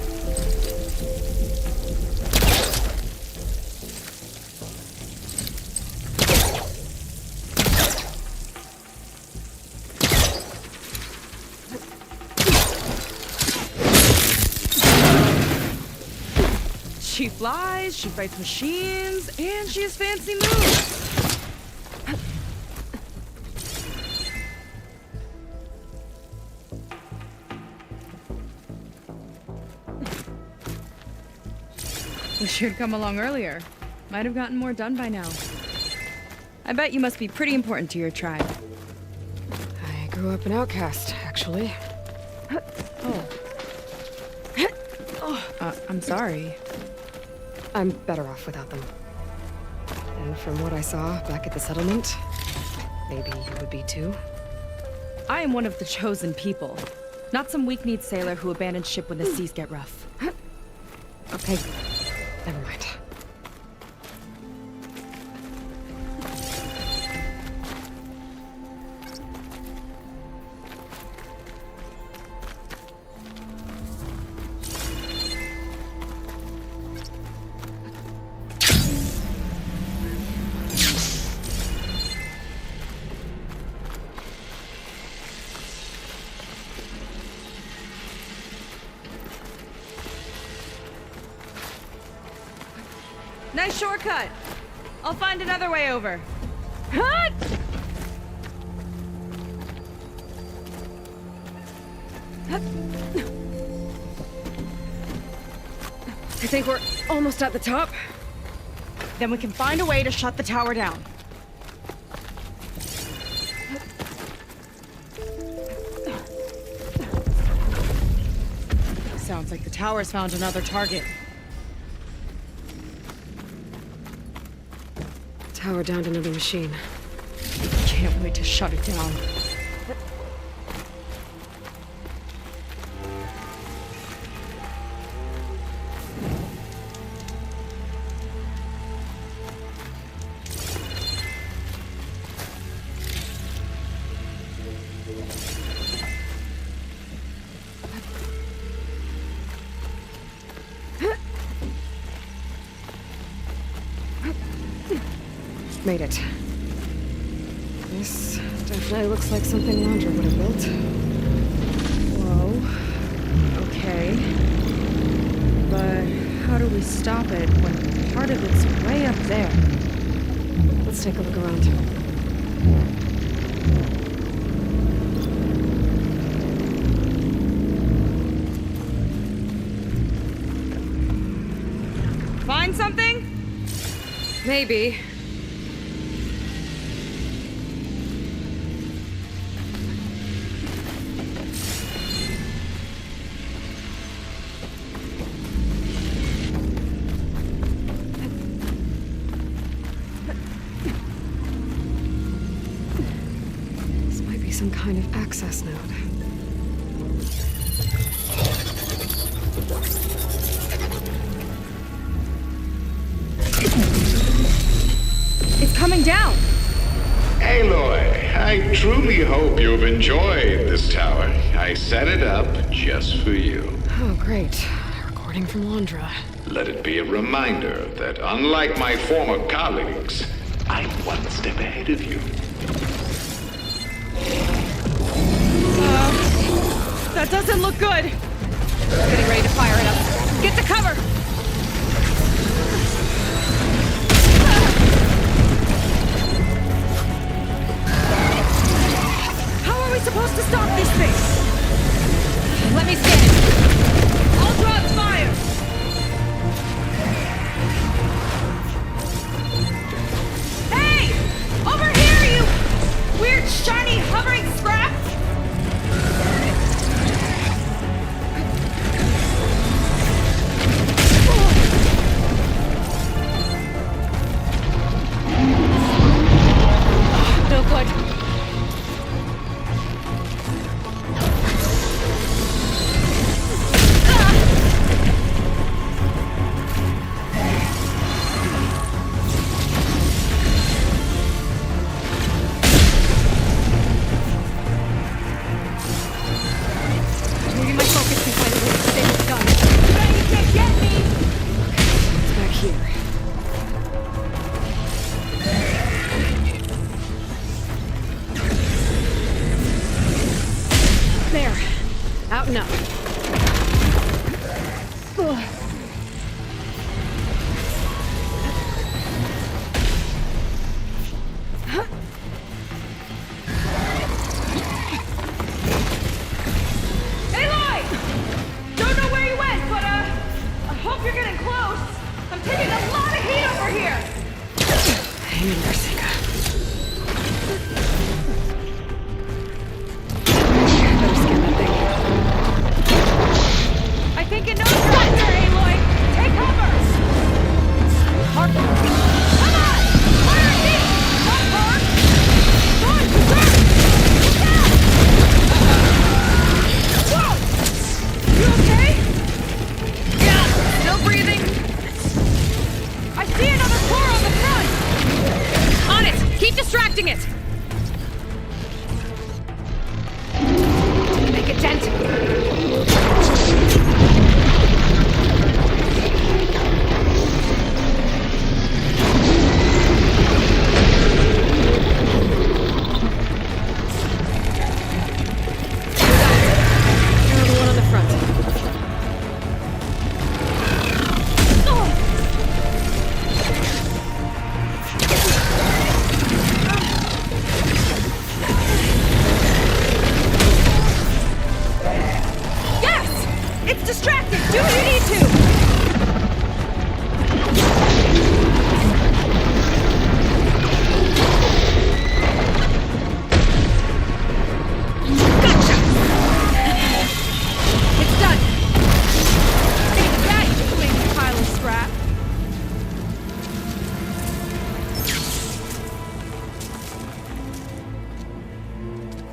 S1: She flies, she fights machines, and she has fancy moves. Wish you'd come along earlier. Might have gotten more done by now. I bet you must be pretty important to your tribe.
S2: I grew up an outcast, actually.
S1: I'm sorry.
S2: I'm better off without them. And from what I saw back at the settlement, maybe you would be too.
S1: I am one of the chosen people. Not some weak-kneed sailor who abandons ship when the seas get rough.
S2: Okay, never mind.
S1: Nice shortcut. I'll find another way over. Hut!
S2: I think we're almost at the top.
S1: Then we can find a way to shut the tower down. Sounds like the tower's found another target.
S2: Tower downed another machine.
S1: Can't wait to shut it down.
S2: Made it. This definitely looks like something Laundra would have built.
S1: Whoa. Okay. But how do we stop it when part of it's way up there?
S2: Let's take a look around.
S1: Find something?
S2: Maybe. This might be some kind of access node.
S1: coming down!
S11: Aloy, I truly hope you've enjoyed this tower. I set it up just for you.
S2: Oh, great. Recording from Londra.
S11: Let it be a reminder that unlike my former colleagues, I'm one step ahead of you.
S1: That doesn't look good! Getting ready to fire it up. Get to cover! How are we supposed to stop this thing? Let me scan. I'll drop fire! Hey! Over here, you weird, shiny, hovering scrap! No good. Maybe my focus can find a way to stay this gun. But you can't get me!
S2: It's back here. There. Out and up.
S1: Aloy! Don't know where you went, but I hope you're getting close. I'm taking a lot of heat over here.
S2: Hang in there, Sika. Better scan that thing.
S1: I think it knows you're out there, Aloy. Take cover. Come on! Fire at me! Come on! Go on, preserve! Down! Whoa! You okay? Yeah, still breathing. I see another core on the front! On it! Keep distracting it! Make a dent!
S2: You're the one on the front.
S1: Yes! It's distracted! Do what you need to! Gotcha! It's done! Take that, you big pile of scrap!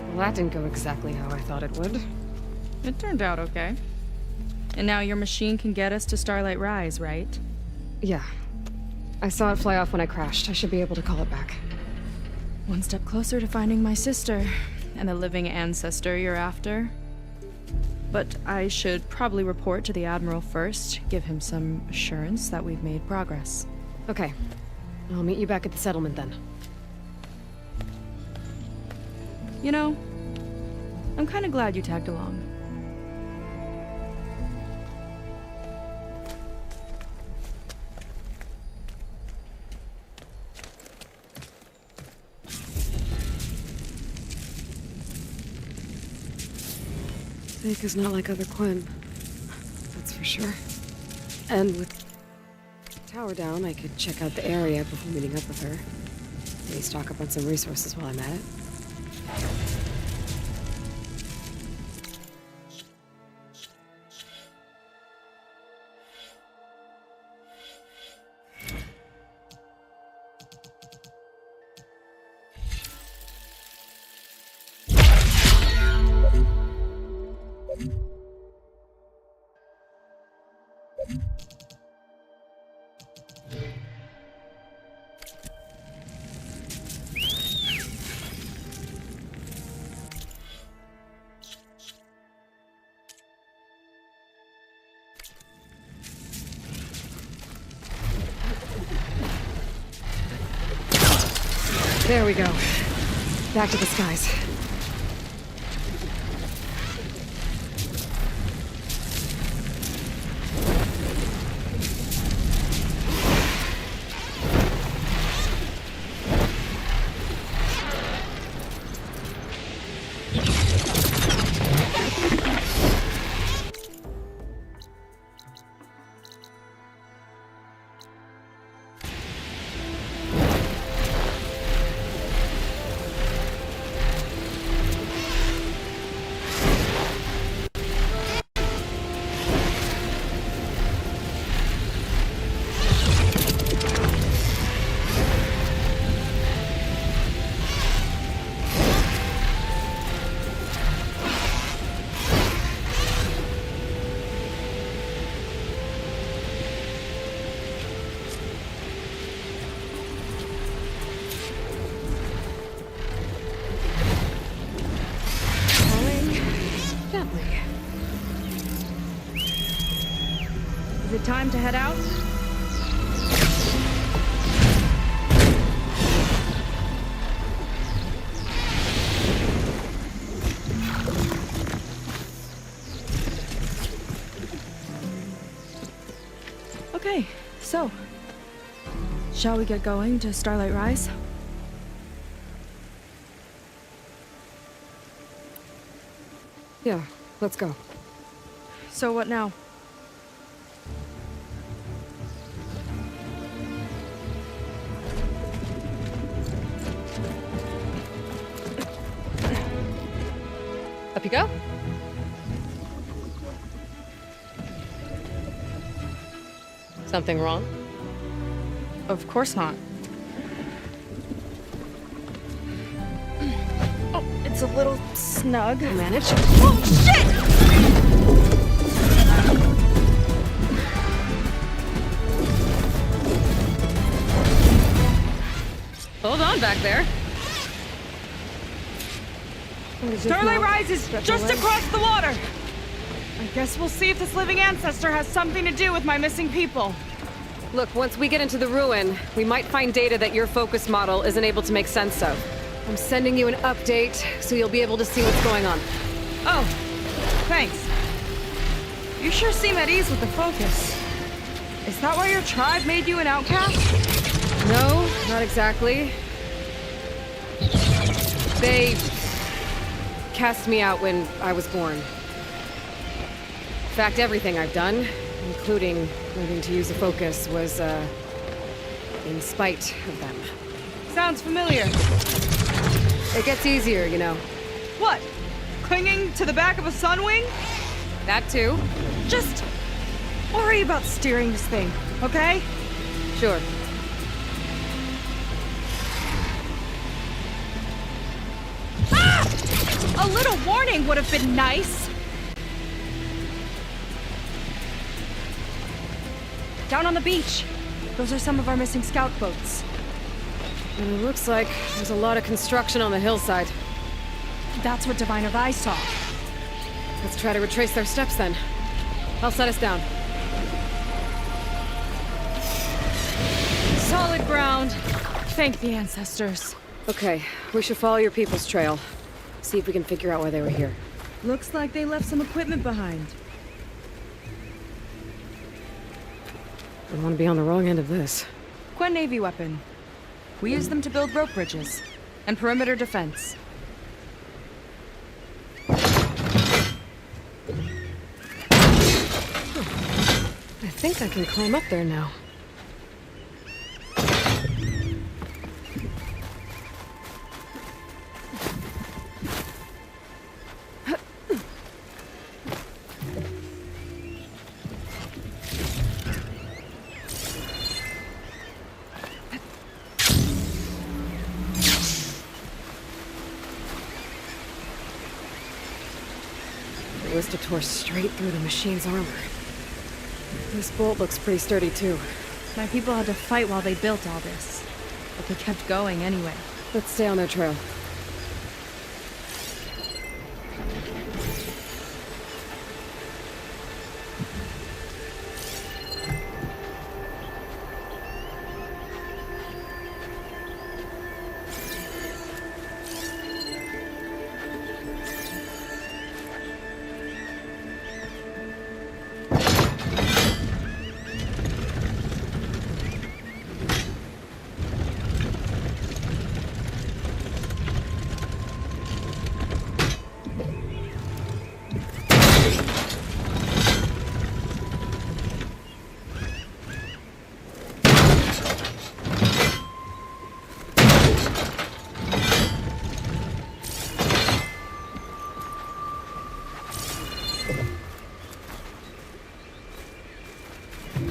S2: Well, that didn't go exactly how I thought it would.
S1: It turned out okay. And now your machine can get us to Starlight Rise, right?
S2: Yeah. I saw it fly off when I crashed. I should be able to call it back.
S1: One step closer to finding my sister, and the living ancestor you're after. But I should probably report to the Admiral first, give him some assurance that we've made progress.
S2: Okay. I'll meet you back at the settlement then.
S1: You know, I'm kinda glad you tagged along.
S2: Sika's not like other Quinn. That's for sure. And with the tower down, I could check out the area before meeting up with her. Maybe stock up on some resources while I'm at it. There we go. Back to the skies.
S1: Is it time to head out? Okay, so shall we get going to Starlight Rise?
S2: Yeah, let's go.
S1: So what now?
S2: Up you go. Something wrong?
S1: Of course not. Oh, it's a little snug.
S2: I manage.
S1: Oh, shit!
S2: Hold on back there.
S1: Starlight Rise is just across the water. I guess we'll see if this living ancestor has something to do with my missing people.
S2: Look, once we get into the ruin, we might find data that your focus model isn't able to make sense of. I'm sending you an update, so you'll be able to see what's going on.
S1: Oh, thanks. You sure seem at ease with the focus. Is that why your tribe made you an outcast?
S2: No, not exactly. They cast me out when I was born. In fact, everything I've done, including learning to use the focus, was, in spite of them.
S1: Sounds familiar.
S2: It gets easier, you know.
S1: What? Clinging to the back of a sunwing?
S2: That too.
S1: Just worry about steering this thing, okay?
S2: Sure.
S1: Ah! A little warning would have been nice. Down on the beach. Those are some of our missing scout boats.
S2: And it looks like there's a lot of construction on the hillside.
S1: That's what Diviner Vi saw.
S2: Let's try to retrace their steps then. I'll set us down.
S1: Solid ground. Thank the ancestors.
S2: Okay, we should follow your people's trail. See if we can figure out why they were here.
S1: Looks like they left some equipment behind.
S2: I don't want to be on the wrong end of this.
S1: Quen Navy weapon. We use them to build rope bridges and perimeter defense.
S2: I think I can climb up there now. The Ballista tore straight through the machine's armor. This bolt looks pretty sturdy, too.
S1: My people had to fight while they built all this, but they kept going anyway.
S2: Let's stay on their trail.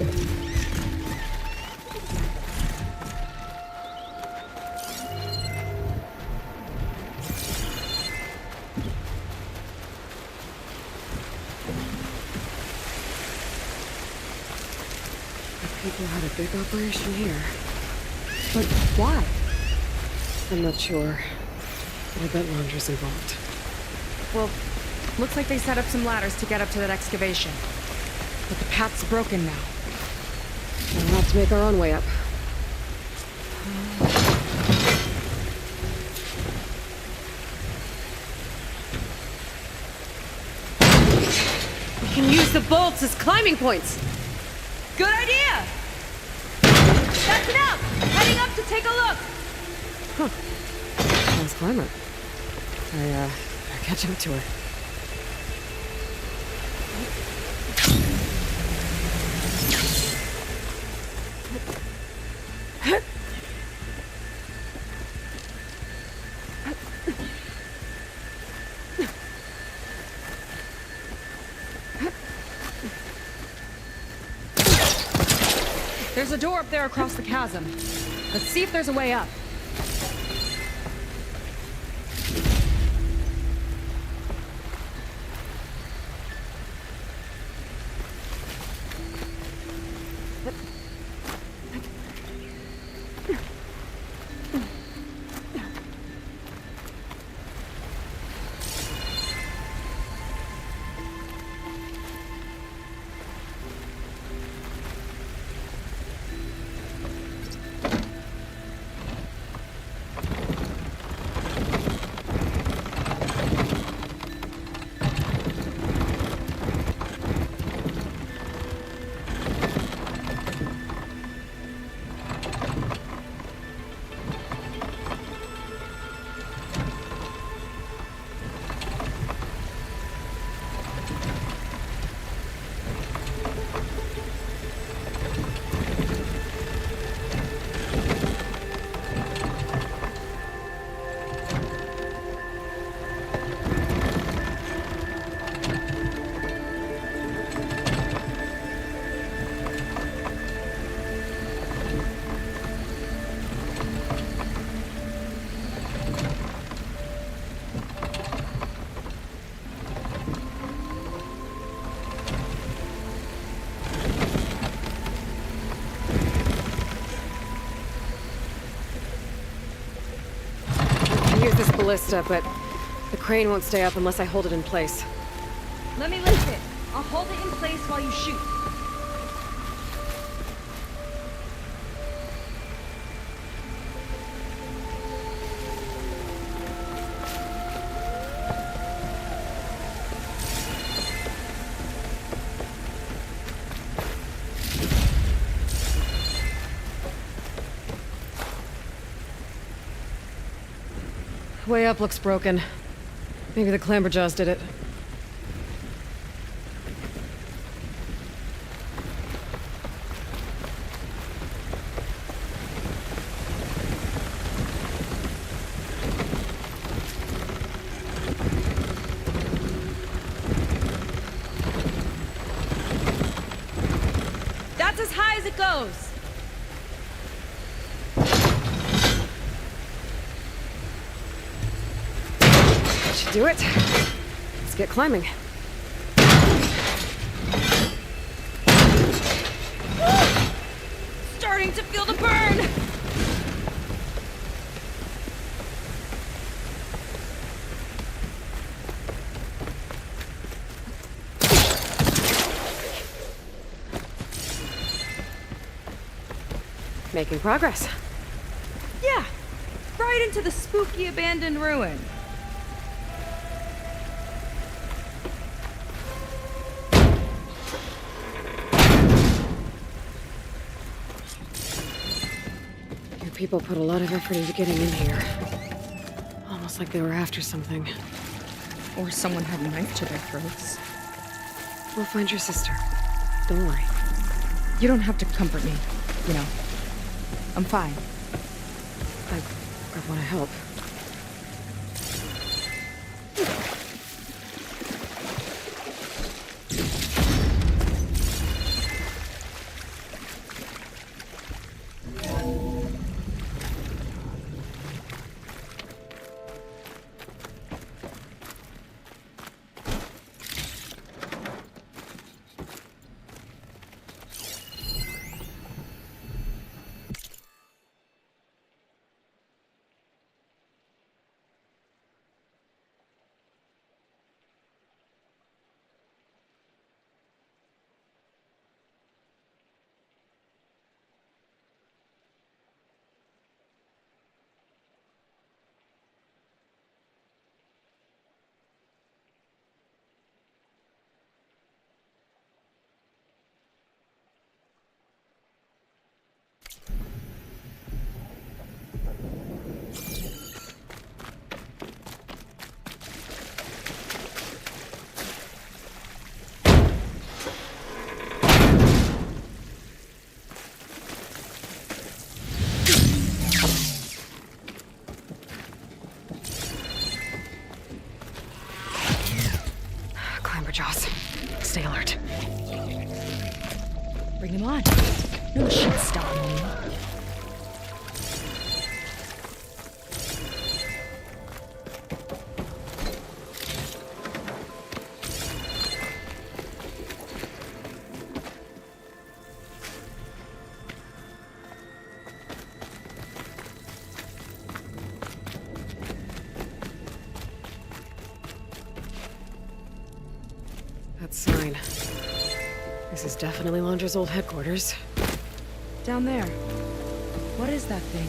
S2: People had a big operation here.
S1: But why?
S2: I'm not sure. But I bet Laundra's involved.
S1: Well, looks like they set up some ladders to get up to that excavation. But the path's broken now.
S2: We'll have to make our own way up. We can use the bolts as climbing points!
S1: Good idea! That's enough! Heading up to take a look!
S2: Nice climber. I'll catch up to her.
S1: There's a door up there across the chasm. Let's see if there's a way up.
S2: Use this ballista, but the crane won't stay up unless I hold it in place.
S1: Let me lift it. I'll hold it in place while you shoot.
S2: Way up looks broken. Maybe the Clamberjaws did it.
S1: That's as high as it goes.
S2: Should do it. Let's get climbing.
S1: Starting to feel the burn.
S2: Making progress.
S1: Yeah, right into the spooky abandoned ruin.
S2: Your people put a lot of effort into getting in here. Almost like they were after something.
S1: Or someone had a knife to their throats.
S2: We'll find your sister. Don't worry.
S1: You don't have to comfort me, you know. I'm fine.
S2: I want to help.
S1: No shit stop me.
S2: That sign. This is definitely Londra's old headquarters.
S1: Down there. What is that thing?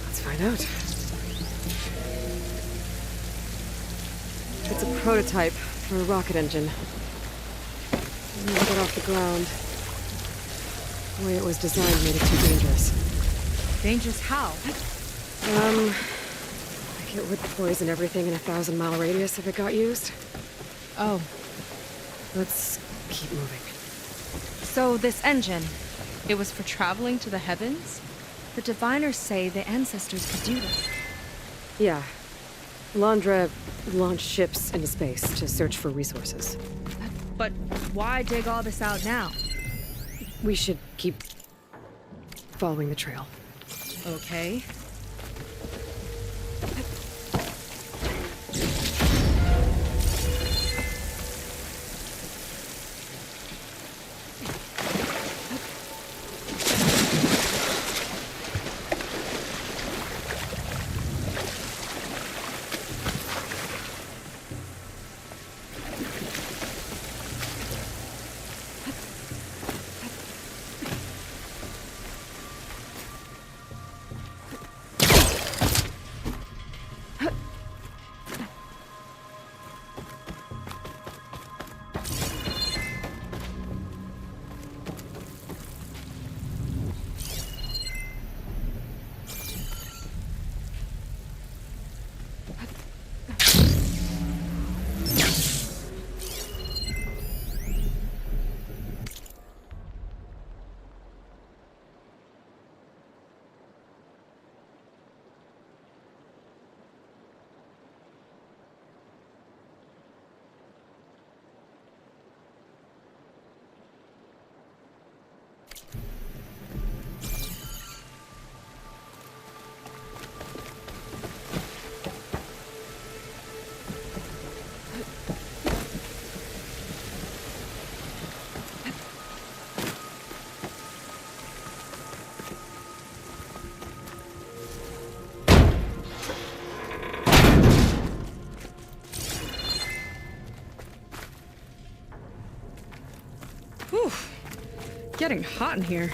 S2: Let's find out. It's a prototype for a rocket engine. It never got off the ground. The way it was designed made it too dangerous.
S1: Dangerous how?
S2: Like it would poison everything in a 1,000-mile radius if it got used.
S1: Oh.
S2: Let's keep moving.
S1: So this engine, it was for traveling to the heavens? The diviners say the ancestors could do this.
S2: Yeah. Londra launched ships into space to search for resources.
S1: But why dig all this out now?
S2: We should keep following the trail.
S1: Okay. Whew. Getting hot in here.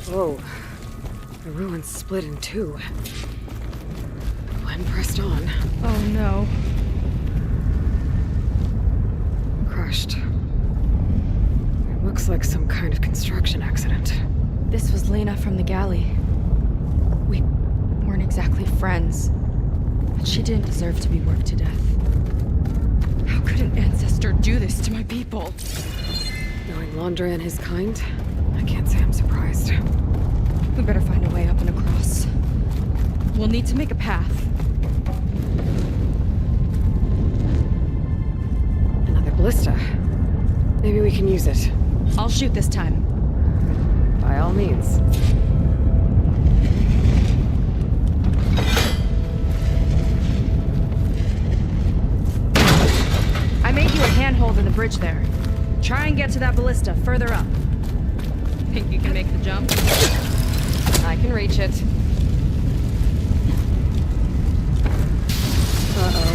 S2: Whoa. The ruins split in two. Gwen pressed on.
S1: Oh no.
S2: Crushed. It looks like some kind of construction accident.
S1: This was Lena from the galley. We weren't exactly friends, but she didn't deserve to be worked to death. How could an ancestor do this to my people?
S2: Knowing Londra and his kind, I can't say I'm surprised.
S1: We better find a way up and across. We'll need to make a path.
S2: Another ballista. Maybe we can use it.
S1: I'll shoot this time.
S2: By all means.
S1: I made you a handhold in the bridge there. Try and get to that ballista further up. Think you can make the jump?
S2: I can reach it. Uh-oh.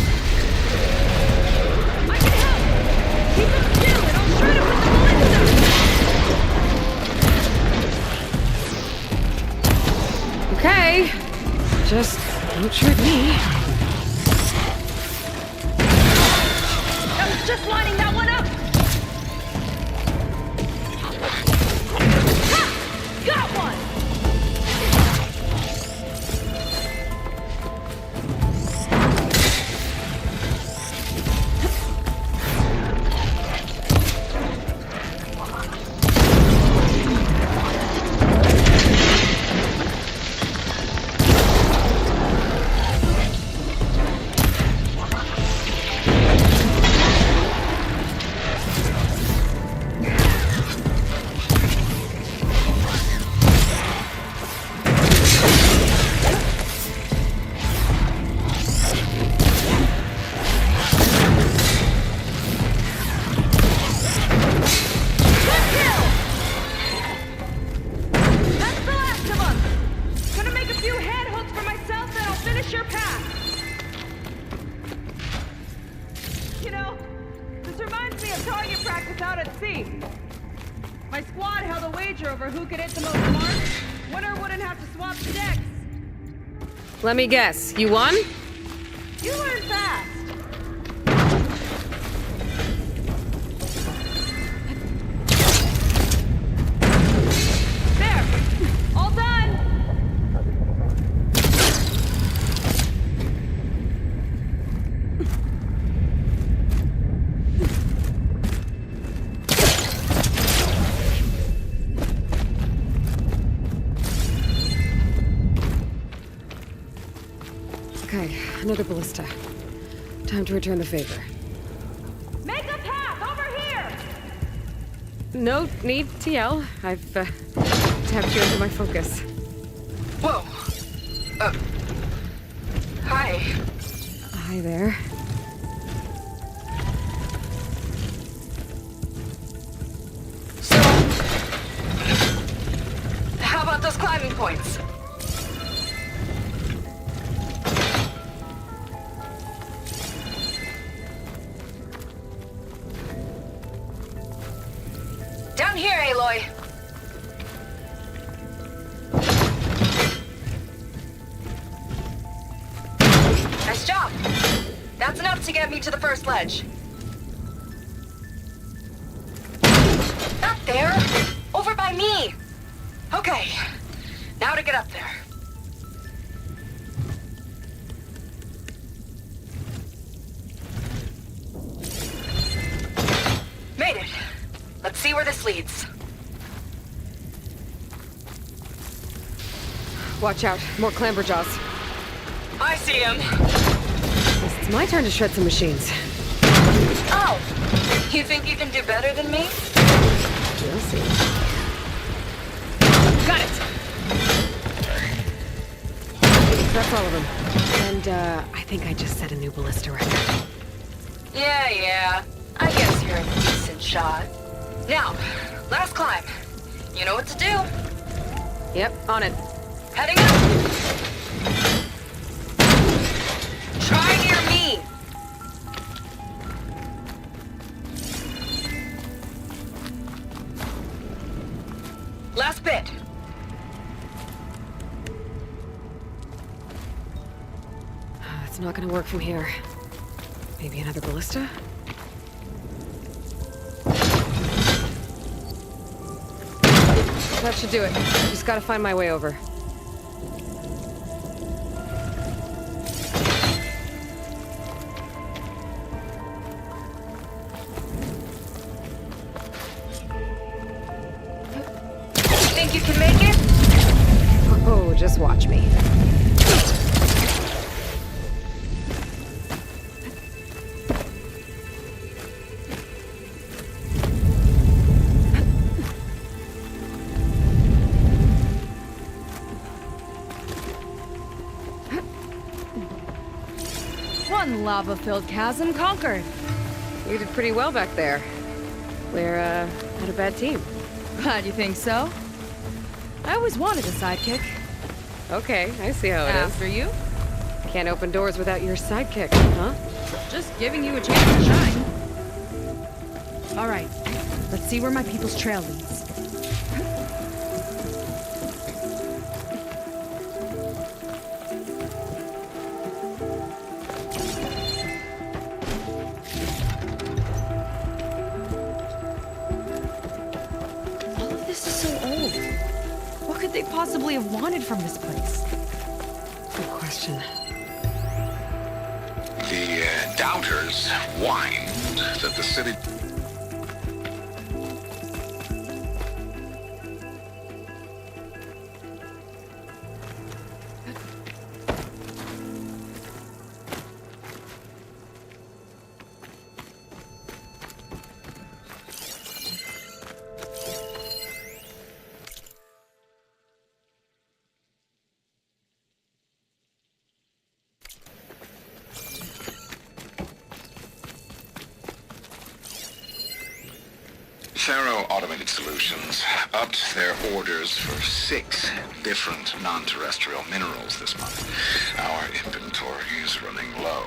S1: I can help! Keep them still and I'll try to put the ballista!
S2: Okay. Just don't shoot me.
S1: I was just lining that one up! Ha! Got one! My squad held a wager over who could hit the most marks. Winner wouldn't have to swap decks.
S2: Let me guess, you won?
S1: You learn fast. There! All done!
S2: Okay, another ballista. Time to return the favor.
S1: Make a path over here!
S2: No need to yell. I've tapped you into my focus.
S12: Whoa. Hi.
S2: Hi there.
S12: So, how about those climbing points? Down here, Aloy. Nice job. That's enough to get me to the first ledge. Not there. Over by me. Okay. Now to get up there. Made it. Let's see where this leads.
S2: Watch out, more clamberjaws.
S12: I see him.
S2: It's my turn to shred some machines.
S12: Oh, you think you can do better than me?
S2: We'll see.
S12: Got it.
S2: That's all of them. And, I think I just set a new ballista record.
S12: Yeah. I guess you're a decent shot. Now, last climb. You know what to do.
S2: Yep, on it.
S12: Heading up. Try near me. Last bit.
S2: It's not gonna work from here. Maybe another ballista? That should do it. Just gotta find my way over.
S12: Think you can make it?
S2: Oh, just watch me.
S1: One lava-filled chasm conquered.
S2: You did pretty well back there. We're, not a bad team.
S1: Glad you think so. I always wanted a sidekick.
S2: Okay, I see how it is.
S1: After you?
S2: Can't open doors without your sidekick, huh?
S1: Just giving you a chance to shine. All right, let's see where my people's trail leads. All of this is so old. What could they possibly have wanted from this place?
S2: Good question.
S11: The doubters whined that the city... Faro Automated Solutions upped their orders for 6 different non-terrestrial minerals this month. Our inventory is running low.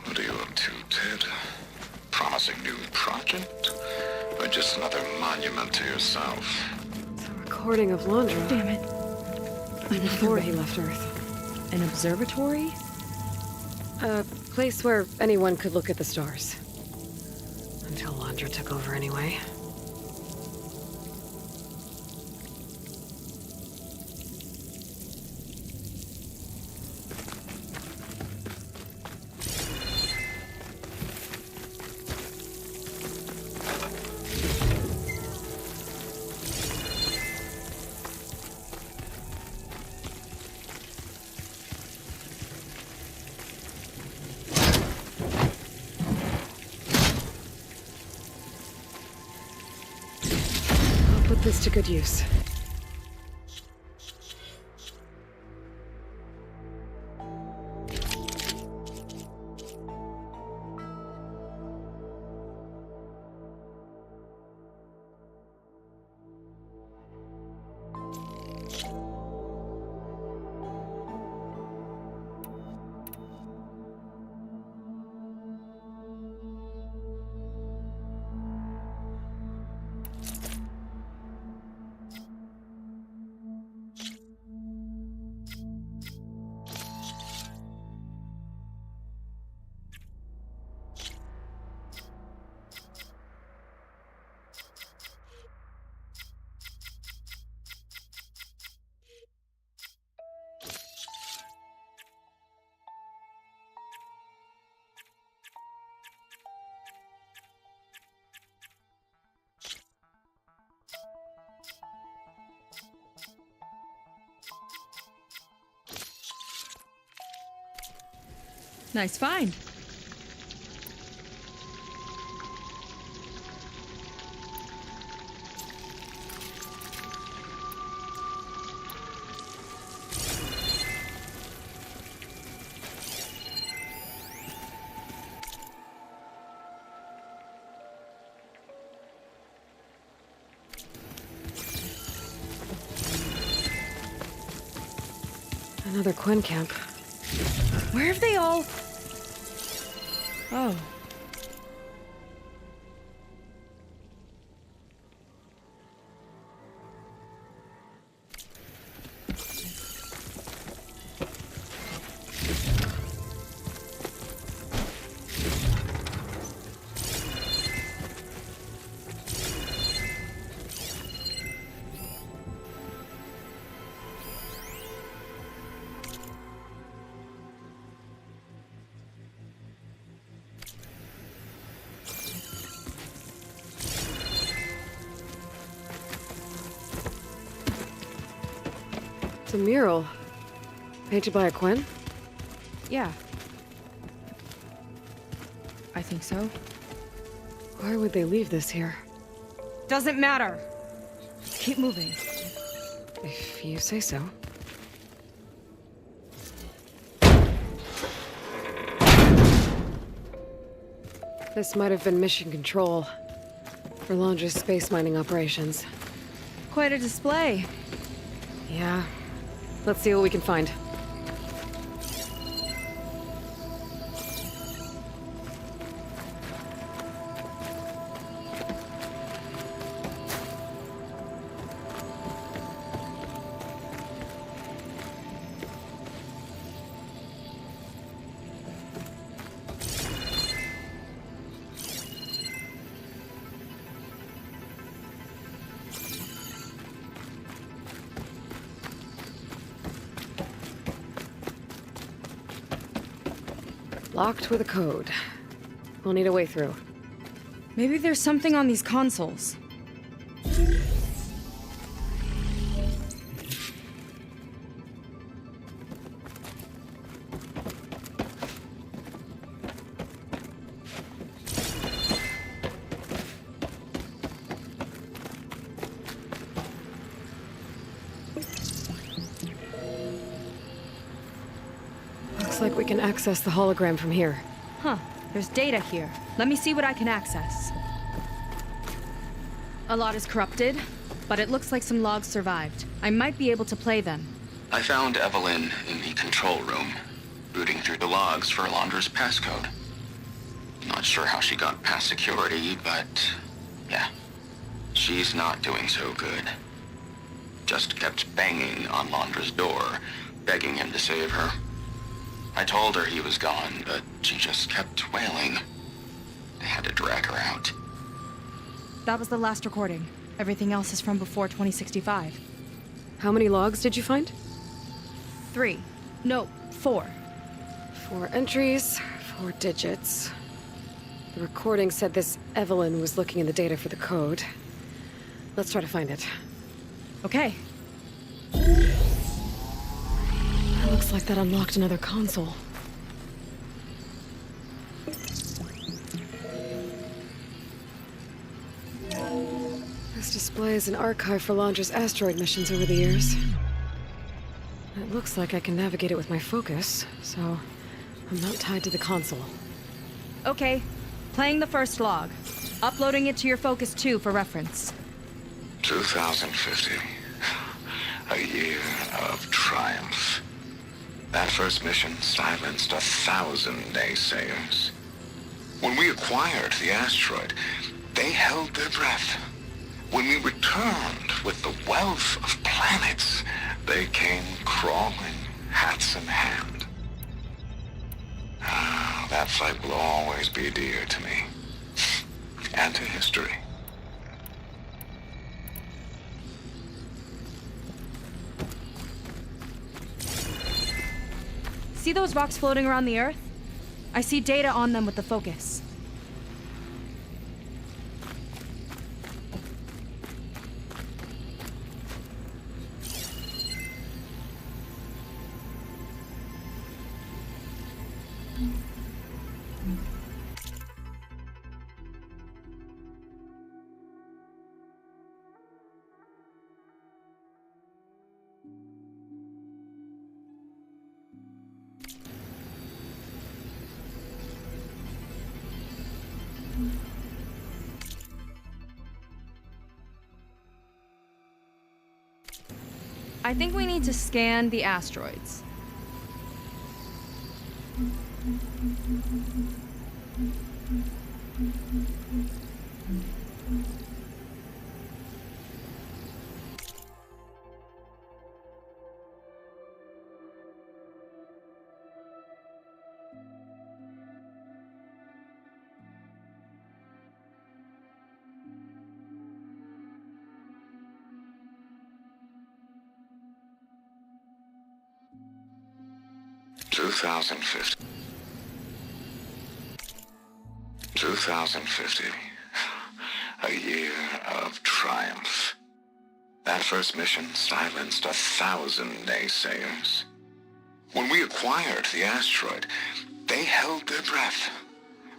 S11: What are you up to, Ted? Promising new project? or just another monument to yourself?
S2: It's a recording of Landra.
S1: Damn it.
S2: Before he left Earth.
S1: An observatory?
S2: A place where anyone could look at the stars. Until Landra took over anyway. Put this to good use.
S1: Nice find.
S2: Another Quen camp.
S1: Where have they all... Oh.
S2: It's a mural. Painted by a Quen?
S1: Yeah. I think so.
S2: Why would they leave this here?
S1: Doesn't matter. Let's keep moving.
S2: If you say so. This might have been mission control for Landra's space mining operations.
S1: Quite a display.
S2: Yeah. Let's see what we can find. Locked with a code. We'll need a way through.
S1: Maybe there's something on these consoles.
S2: Looks like we can access the hologram from here.
S1: Huh. There's data here. Let me see what I can access. A lot is corrupted, but it looks like some logs survived. I might be able to play them.
S11: I found Evelyn in the control room, rooting through the logs for Landra's passcode. Not sure how she got past security, but yeah, She's not doing so good. Just kept banging on Londra's door, begging him to save her. I told her he was gone, but she just kept wailing. I had to drag her out.
S1: That was the last recording. Everything else is from before 2065.
S2: How many logs did you find?
S1: 3. No, 4.
S2: 4 entries, 4 digits. The recording said this Evelyn was looking in the data for the code. Let's try to find it.
S1: Okay.
S2: It looks like that unlocked another console. This displays an archive for Londra's asteroid missions over the years. It looks like I can navigate it with my focus, so I'm not tied to the console.
S1: Okay. Playing the first log. Uploading it to your Focus 2 for reference.
S11: 2050. A year of triumph. That first mission silenced 1,000 naysayers. When we acquired the asteroid, they held their breath. When we returned with the wealth of planets, they came crawling, hats in hand. That fight will always be dear to me. And to history.
S1: See those rocks floating around the Earth? I see data on them with the Focus. I think we need to scan the asteroids.
S11: $2,050. 2050. A year of triumph. That first mission silenced 1,000 naysayers. When we acquired the asteroid, they held their breath.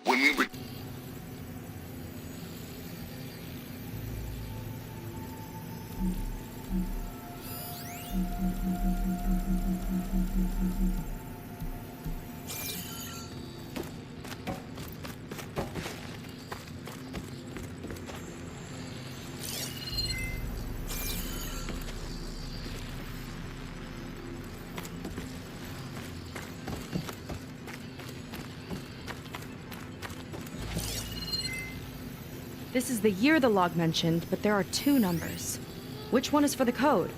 S11: When we were...
S1: This is the year the log mentioned, but there are 2 numbers. Which one is for the code?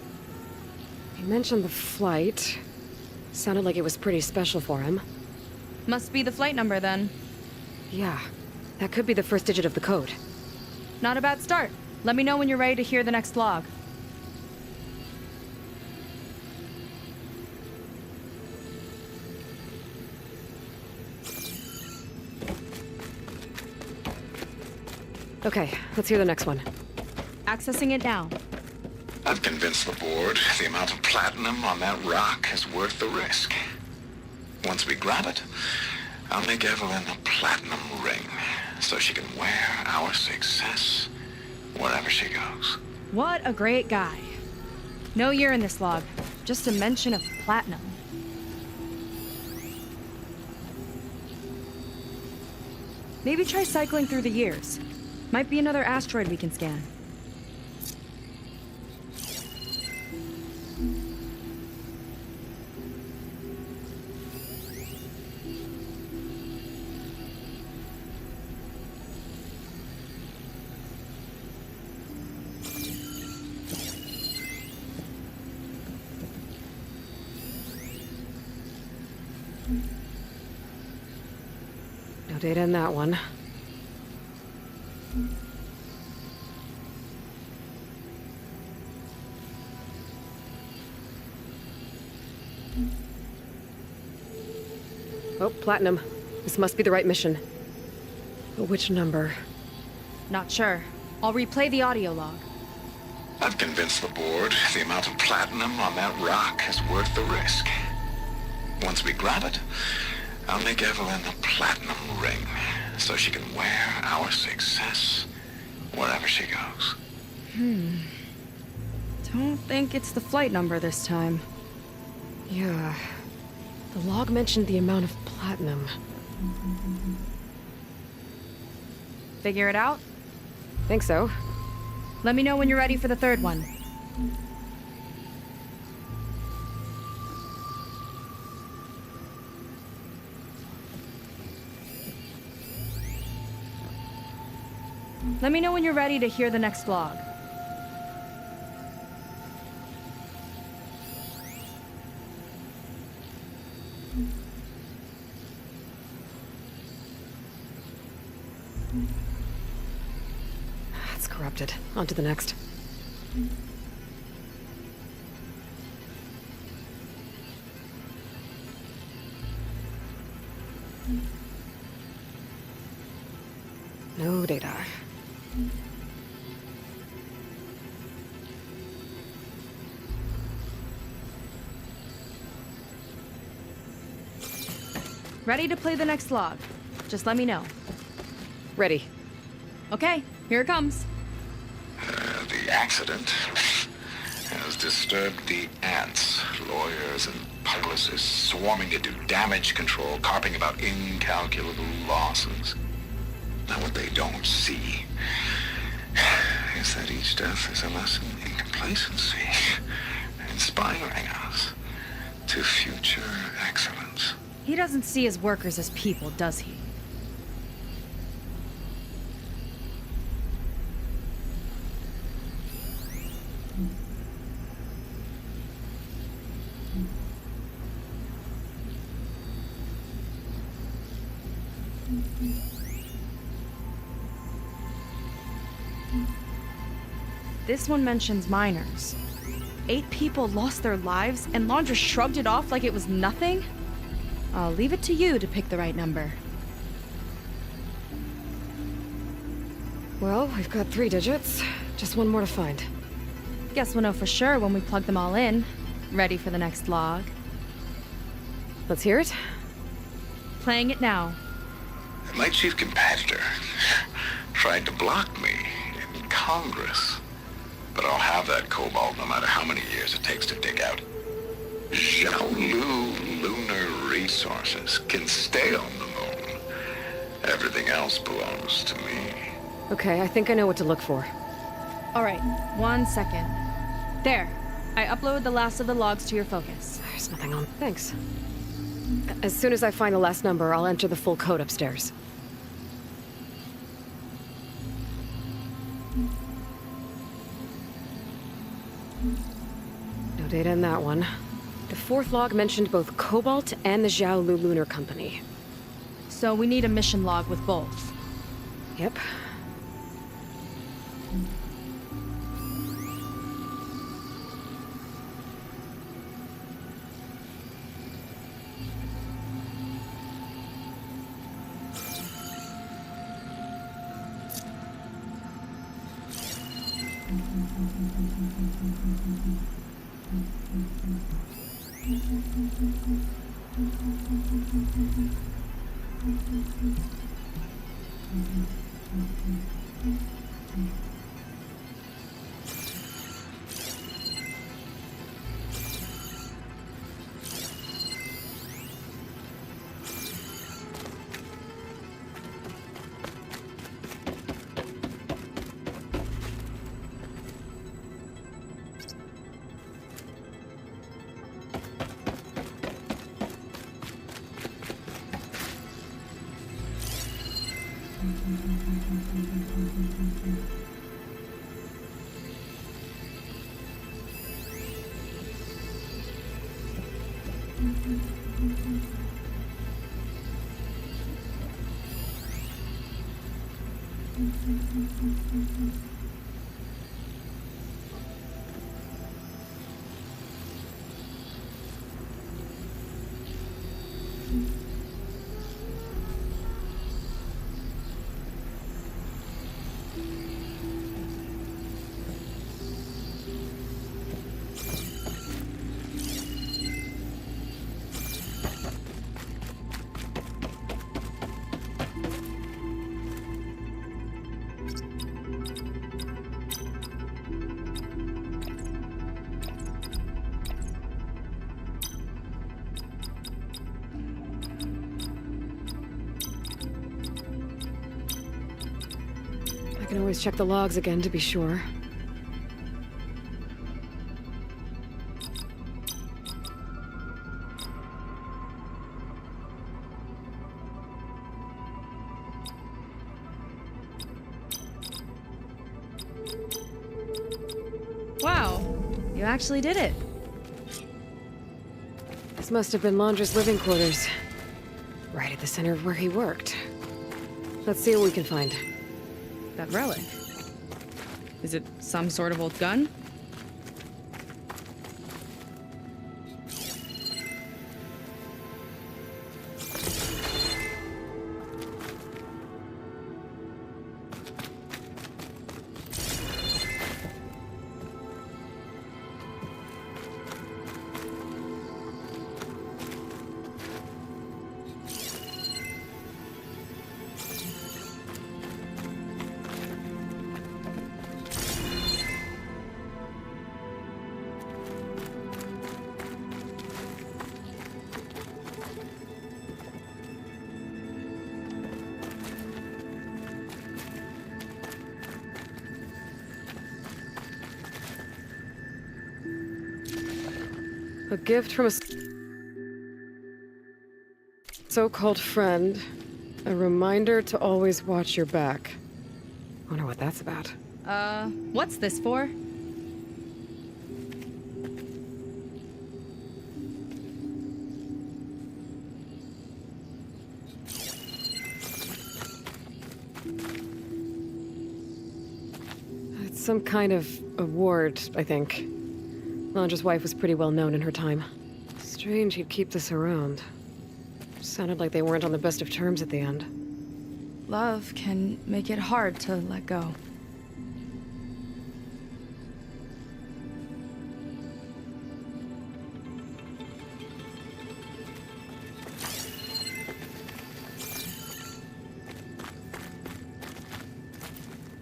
S2: He mentioned the flight. Sounded like it was pretty special for him.
S1: Must be the flight number then.
S2: Yeah, that could be the first digit of the code.
S1: Not a bad start. Let me know when you're ready to hear the next log.
S2: Okay, let's hear the next one.
S1: Accessing it now.
S11: I've convinced the board the amount of platinum on that rock is worth the risk. Once we grab it, I'll make Evelyn a platinum ring so she can wear our success wherever she goes.
S1: What a great guy. No year in this log, just a mention of platinum. Maybe try cycling through the years. Might be another asteroid we can scan.
S2: No data in that one. Oh, Platinum. This must be the right mission. But which number?
S1: Not sure. I'll replay the audio log.
S11: I've convinced the board the amount of platinum on that rock is worth the risk. Once we grab it, I'll make Evelyn a platinum ring, so she can wear our success wherever she goes.
S1: Don't think it's the flight number this time.
S2: Yeah. The log mentioned the amount of platinum.
S1: Figure it out?
S2: Think so.
S1: Let me know when you're ready for the third one. Let me know when you're ready to hear the next log.
S2: It's corrupted. On to the next. No data.
S1: Ready to play the next log. Just let me know.
S2: Ready.
S1: Okay, here it comes.
S11: The accident has disturbed the ants, lawyers and publicists swarming to do damage control, carping about incalculable losses. Now what they don't see is that each death is a lesson in complacency, inspiring us to future excellence.
S1: He doesn't see his workers as people, does he? This one mentions miners. 8 people lost their lives, and Laundra shrugged it off like it was nothing? I'll leave it to you to pick the right number.
S2: Well, we've got 3 digits. Just one more to find.
S1: Guess we'll know for sure when we plug them all in. Ready for the next log.
S2: Let's hear it.
S1: Playing it now.
S11: My chief competitor tried to block me in Congress. But I'll have that cobalt no matter how many years it takes to dig out. Xiaolu Lunar Resources can stay on the moon. Everything else belongs to me.
S2: Okay, I think I know what to look for.
S1: All right, 1 second. There. I uploaded the last of the logs to your focus.
S2: There's nothing on. Thanks. As soon as I find the last number, I'll enter the full code upstairs. No data in that one. The 4th log mentioned both Cobalt and the Xiaolu Lunar Company.
S1: So we need a mission log with both.
S2: Yep. I can always check the logs again to be sure.
S1: Wow, you actually did it.
S2: This must have been Londra's living quarters. Right at the center of where he worked. Let's see what we can find.
S1: That relic. Is it some sort of old gun?
S2: A gift from a so-called friend. A reminder to always watch your back. Wonder what that's about.
S1: What's this for?
S2: It's some kind of award, I think. Londra's wife was pretty well known in her time. Strange he'd keep this around. Sounded like they weren't on the best of terms at the end.
S1: Love can make it hard to let go.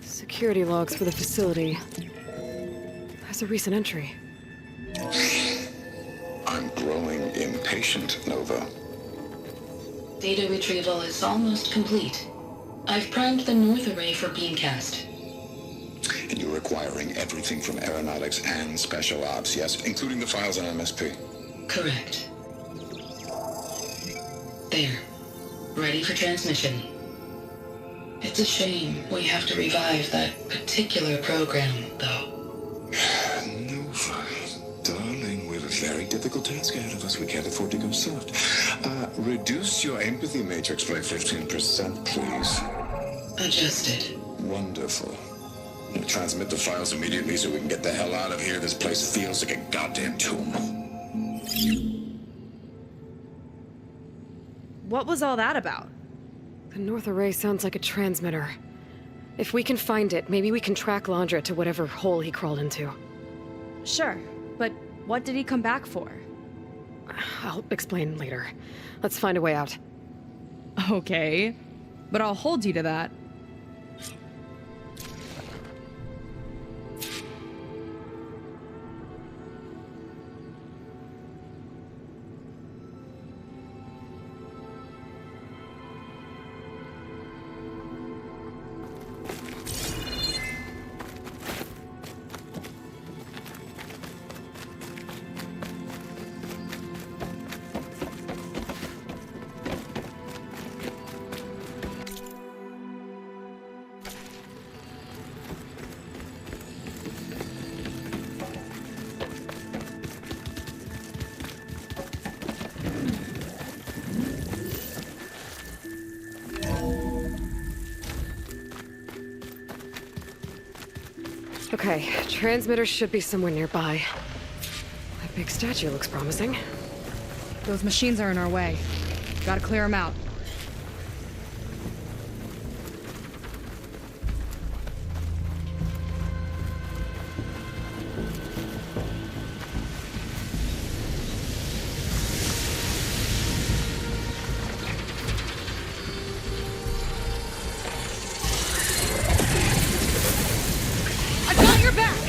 S2: Security logs for the facility. There's a recent entry.
S11: I'm growing impatient, Nova.
S13: Data retrieval is almost complete. I've primed the North Array for beamcast.
S11: And you're acquiring everything from aeronautics and special ops, yes? Including the files on MSP?
S13: Correct. There. Ready for transmission. It's a shame we have to revive that particular program, though.
S11: Nova, darling, we have a very difficult task ahead of us. We can't afford to go soft. Reduce your empathy matrix by 15%, please.
S13: Adjusted.
S11: Wonderful. We'll transmit the files immediately so we can get the hell out of here. This place feels like a goddamn tomb.
S1: What was all that about?
S2: The North Array sounds like a transmitter. If we can find it, maybe we can track Londra to whatever hole he crawled into.
S1: Sure, but what did he come back for?
S2: I'll explain later. Let's find a way out.
S1: Okay, but I'll hold you to that.
S2: Okay, transmitter should be somewhere nearby. That big statue looks promising.
S1: Those machines are in our way. Gotta clear them out. I got your back!